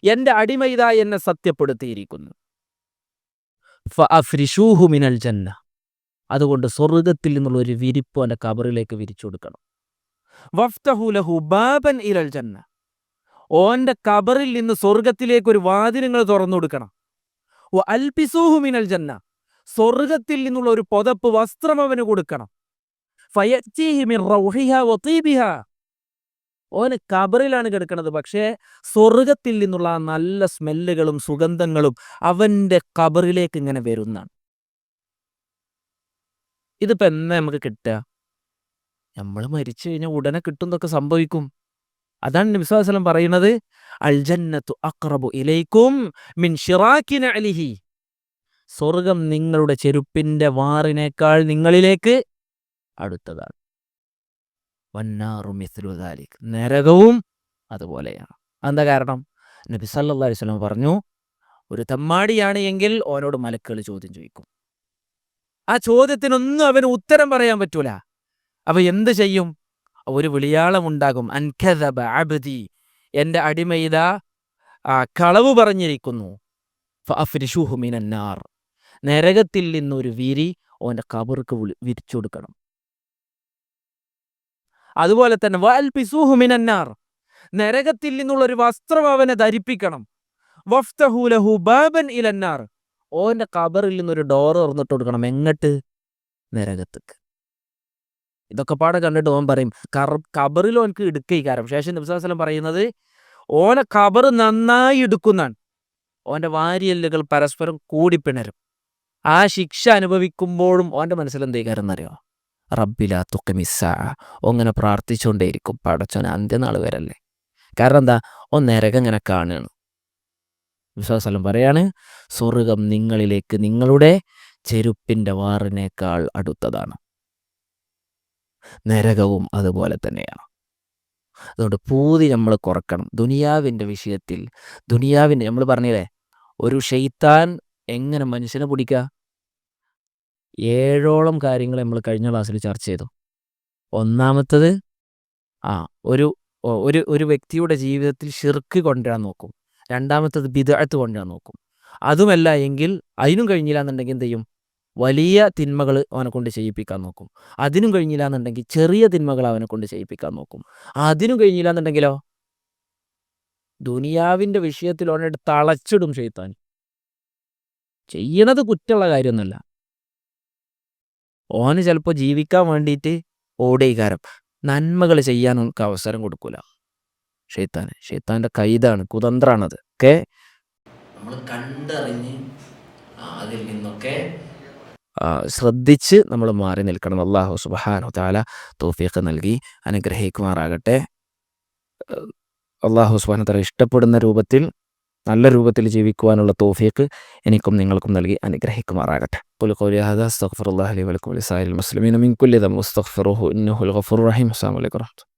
എൻ്റെ അടിമ ഇതാ എന്നെ സത്യപ്പെടുത്തിയിരിക്കുന്നു. ഫഅഫ്രിശൂഹു മിനൽ ജന്ന, അതുകൊണ്ട് സ്വർഗ്ഗത്തിൽ നിന്നുള്ള ഒരു വിരിപ്പ് അവൻ്റെ കബറിലേക്ക് വിരിച്ചു കൊടുക്കണം. വഫ്തഹു ലഹു ബാബൻ ഇലൽ ജന്ന, ഓൻ്റെ കബറിൽ നിന്ന് സ്വർഗ്ഗത്തിലേക്ക് ഒരു വാതിൽ നിങ്ങൾ തുറന്നു കൊടുക്കണം. വ അൽബിസൂഹു മിനൽ ജന്ന, സ്വർഗ്ഗത്തിൽ നിന്നുള്ള ഒരു പുതപ്പ് വസ്ത്രം അവന് കൊടുക്കണം. ഫയഅ്തീഹി മിൻ റൗഹിഹാ വതീബിഹാ, ഓന് കബറിലാണ് കിടക്കുന്നത്, പക്ഷേ സ്വർഗ്ഗത്തിൽ നിന്നുള്ള ആ നല്ല സ്മെല്ലുകളും സുഗന്ധങ്ങളും അവൻ്റെ കബറിലേക്ക് ഇങ്ങനെ വരുന്നതാണ്. ഇതിപ്പോൾ എന്നാ നമുക്ക് കിട്ടുക? നമ്മൾ മരിച്ചു കഴിഞ്ഞാൽ ഉടനെ കിട്ടും എന്നൊക്കെ സംഭവിക്കും. അതാണ് നബി സ്വല്ലല്ലാഹു അലൈഹി വസല്ലം പറയുന്നത്, അൽ ജന്നത്തു അഖ്റബു ഇലൈക്കും മിൻ ശിറാക്കി നഅലിഹി, സ്വർഗം നിങ്ങളുടെ ചെരുപ്പിൻ്റെ വാറിനേക്കാൾ നിങ്ങളിലേക്ക് അടുത്തതാണ്. വന്നാറു മിസ്ലു ദാലിക്, നരകവും അതുപോലെയാണ്. എന്താ കാരണം? നബി സല്ലല്ലാഹു അലൈഹി വസല്ലം പറഞ്ഞു, ഒരു തെമ്മാടിയാണ് എങ്കിൽ ഓനോട് മലക്കുകൾ ചോദ്യം ചോദിക്കും. ആ ചോദ്യത്തിനൊന്നും അവന് ഉത്തരം പറയാൻ പറ്റൂല. അപ്പൊ എന്ത് ചെയ്യും? ഒരു വിളിയാളമുണ്ടാകും, അൻകദബ അബ്ദി, എൻ്റെ അടിമ ഇതാ കളവ് പറഞ്ഞിരിക്കുന്നു. ഫഅഫ്രിശൂഹു മിനന്നാർ, നരകത്തിൽ നിന്നൊരു വിരി ഓൻ്റെ കബർക്ക് വിരിച്ചു കൊടുക്കണം. അതുപോലെ തന്നെ വഅൽബിസൂഹു മിനന്നാർ, നരകത്തിൽ നിന്നുള്ള ഒരു വസ്ത്രം അവനെ ധരിപ്പിക്കണം. വഫ്തഹു ലഹു ബാബൻ ഇലന്നാർ, ഓൻ്റെ കബറിൽ നിന്നൊരു ഡോർ തുറന്നിട്ട് കൊടുക്കണം. എങ്ങട്ട്? നരകത്തേക്ക്. ഇതൊക്കെ പാടെ കണ്ടിട്ട് ഓൻ പറയും, കബറിൽ ഓനക്ക് ഇടുക്കൈകാരം. ശേഷം നബി സ്വല്ലല്ലാഹു അലൈഹി വസല്ലം പറയുന്നത്, ഓനെ കബർ നന്നായി ഇടുക്കുന്നതാണ്. ഓൻ്റെ വാരിയെല്ലുകൾ പരസ്പരം കൂടിപ്പിണരും. ആ ശിക്ഷ അനുഭവിക്കുമ്പോഴും ഓൻ്റെ മനസ്സിൽ എന്തേക്കാരം എന്നറിയോ? റബ്ബിലാ തുഖിമിസ്സാ, ഓങ്ങനെ പ്രാർത്ഥിച്ചുകൊണ്ടേയിരിക്കും, പടച്ചോനെ അന്ത്യനാൾ വരല്ലേ. കാരണം എന്താ? ഓൻ നരകം ഇങ്ങനെ കാണുകയാണ്. നബി സ്വല്ലല്ലാഹു അലൈഹി വസല്ലം പറയാണ്, സ്വർഗ്ഗം നിങ്ങളിലേക്ക് നിങ്ങളുടെ ചെരുപ്പിൻ്റെ വാറിനേക്കാൾ അടുത്തതാണ്. നരകവും അതുപോലെ തന്നെയാണ്. അതുകൊണ്ട് പൂതി നമ്മൾ കുറക്കണം. ദുനിയാവിൻ്റെ വിഷയത്തിൽ, നമ്മൾ പറഞ്ഞില്ലേ, ഒരു ശൈത്താൻ എങ്ങനെ മനുഷ്യനെ പിടിക്കുക? 7ഓളം കാര്യങ്ങൾ നമ്മൾ കഴിഞ്ഞ ക്ലാസ്സിൽ ചർച്ച ചെയ്തു. ഒന്നാമത്തത്, ഒരു ഒരു വ്യക്തിയുടെ ജീവിതത്തിൽ ഷിർക്ക് കൊണ്ടുവരാൻ നോക്കും. രണ്ടാമത്തത് ബിദ്അത്ത് കൊണ്ടുവരാൻ നോക്കും. അതുമല്ല എങ്കിൽ അതിനും കഴിഞ്ഞില്ല എന്നുണ്ടെങ്കിൽ എന്ത് ചെയ്യും? വലിയ തിന്മകൾ അവനെ കൊണ്ട് ചെയ്യിപ്പിക്കാൻ നോക്കും. അതിനും കഴിഞ്ഞില്ല എന്നുണ്ടെങ്കിൽ ചെറിയ തിന്മകൾ അവനെ കൊണ്ട് ചെയ്യിപ്പിക്കാൻ നോക്കും. അതിനും കഴിഞ്ഞില്ല എന്നുണ്ടെങ്കിലോ ദുനിയാവിൻ്റെ വിഷയത്തിൽ അവനെ തളച്ചിടും ശൈത്താൻ. ചെയ്യണത് കുറ്റമുള്ള കാര്യമൊന്നുമല്ല. ഓന് ചിലപ്പോൾ ജീവിക്കാൻ വേണ്ടിയിട്ട് ഓടേകാരം, നന്മകൾ ചെയ്യാൻ നമുക്ക് അവസരം കൊടുക്കൂല ഷെയ്ത്താൻ്റെ കൈതാണ്, കുതന്ത്രാണത്. ഒക്കെ നമ്മൾ കണ്ടറിഞ്ഞ് അതിൽ നിന്നൊക്കെ ശ്രദ്ധിച്ച് നമ്മൾ മാറി നിൽക്കണം. അല്ലാഹു സുബ്ഹാനഹു വ തആല തൗഫീഖ് നൽകി അനുഗ്രഹിക്കുമാറാകട്ടെ. അല്ലാഹു സുബ്ഹാനഹു വ തആല ഇഷ്ടപ്പെടുന്ന രൂപത്തിൽ നല്ല രൂപത്തിൽ ജീവിക്കുവാനുള്ള തൗഫീഖ് എനിക്കും നിങ്ങൾക്കും നൽകി അനുഗ്രഹിക്കുമാറാകട്ടെ. ഖുൽ ഖൗലി ഹാദാ അസ്തഗ്ഫിറുല്ലാഹ ലി വലക്കും വലിസായിരിൽ മുസ്ലിമീന മിൻ കുല്ലി ദംബിൻ വസ്തഗ്ഫിറുഹു ഇന്നഹുൽ ഗഫൂറുർ റഹീം. അസ്സലാമു അലൈക്കും വറഹ്മത്തുള്ളാഹി.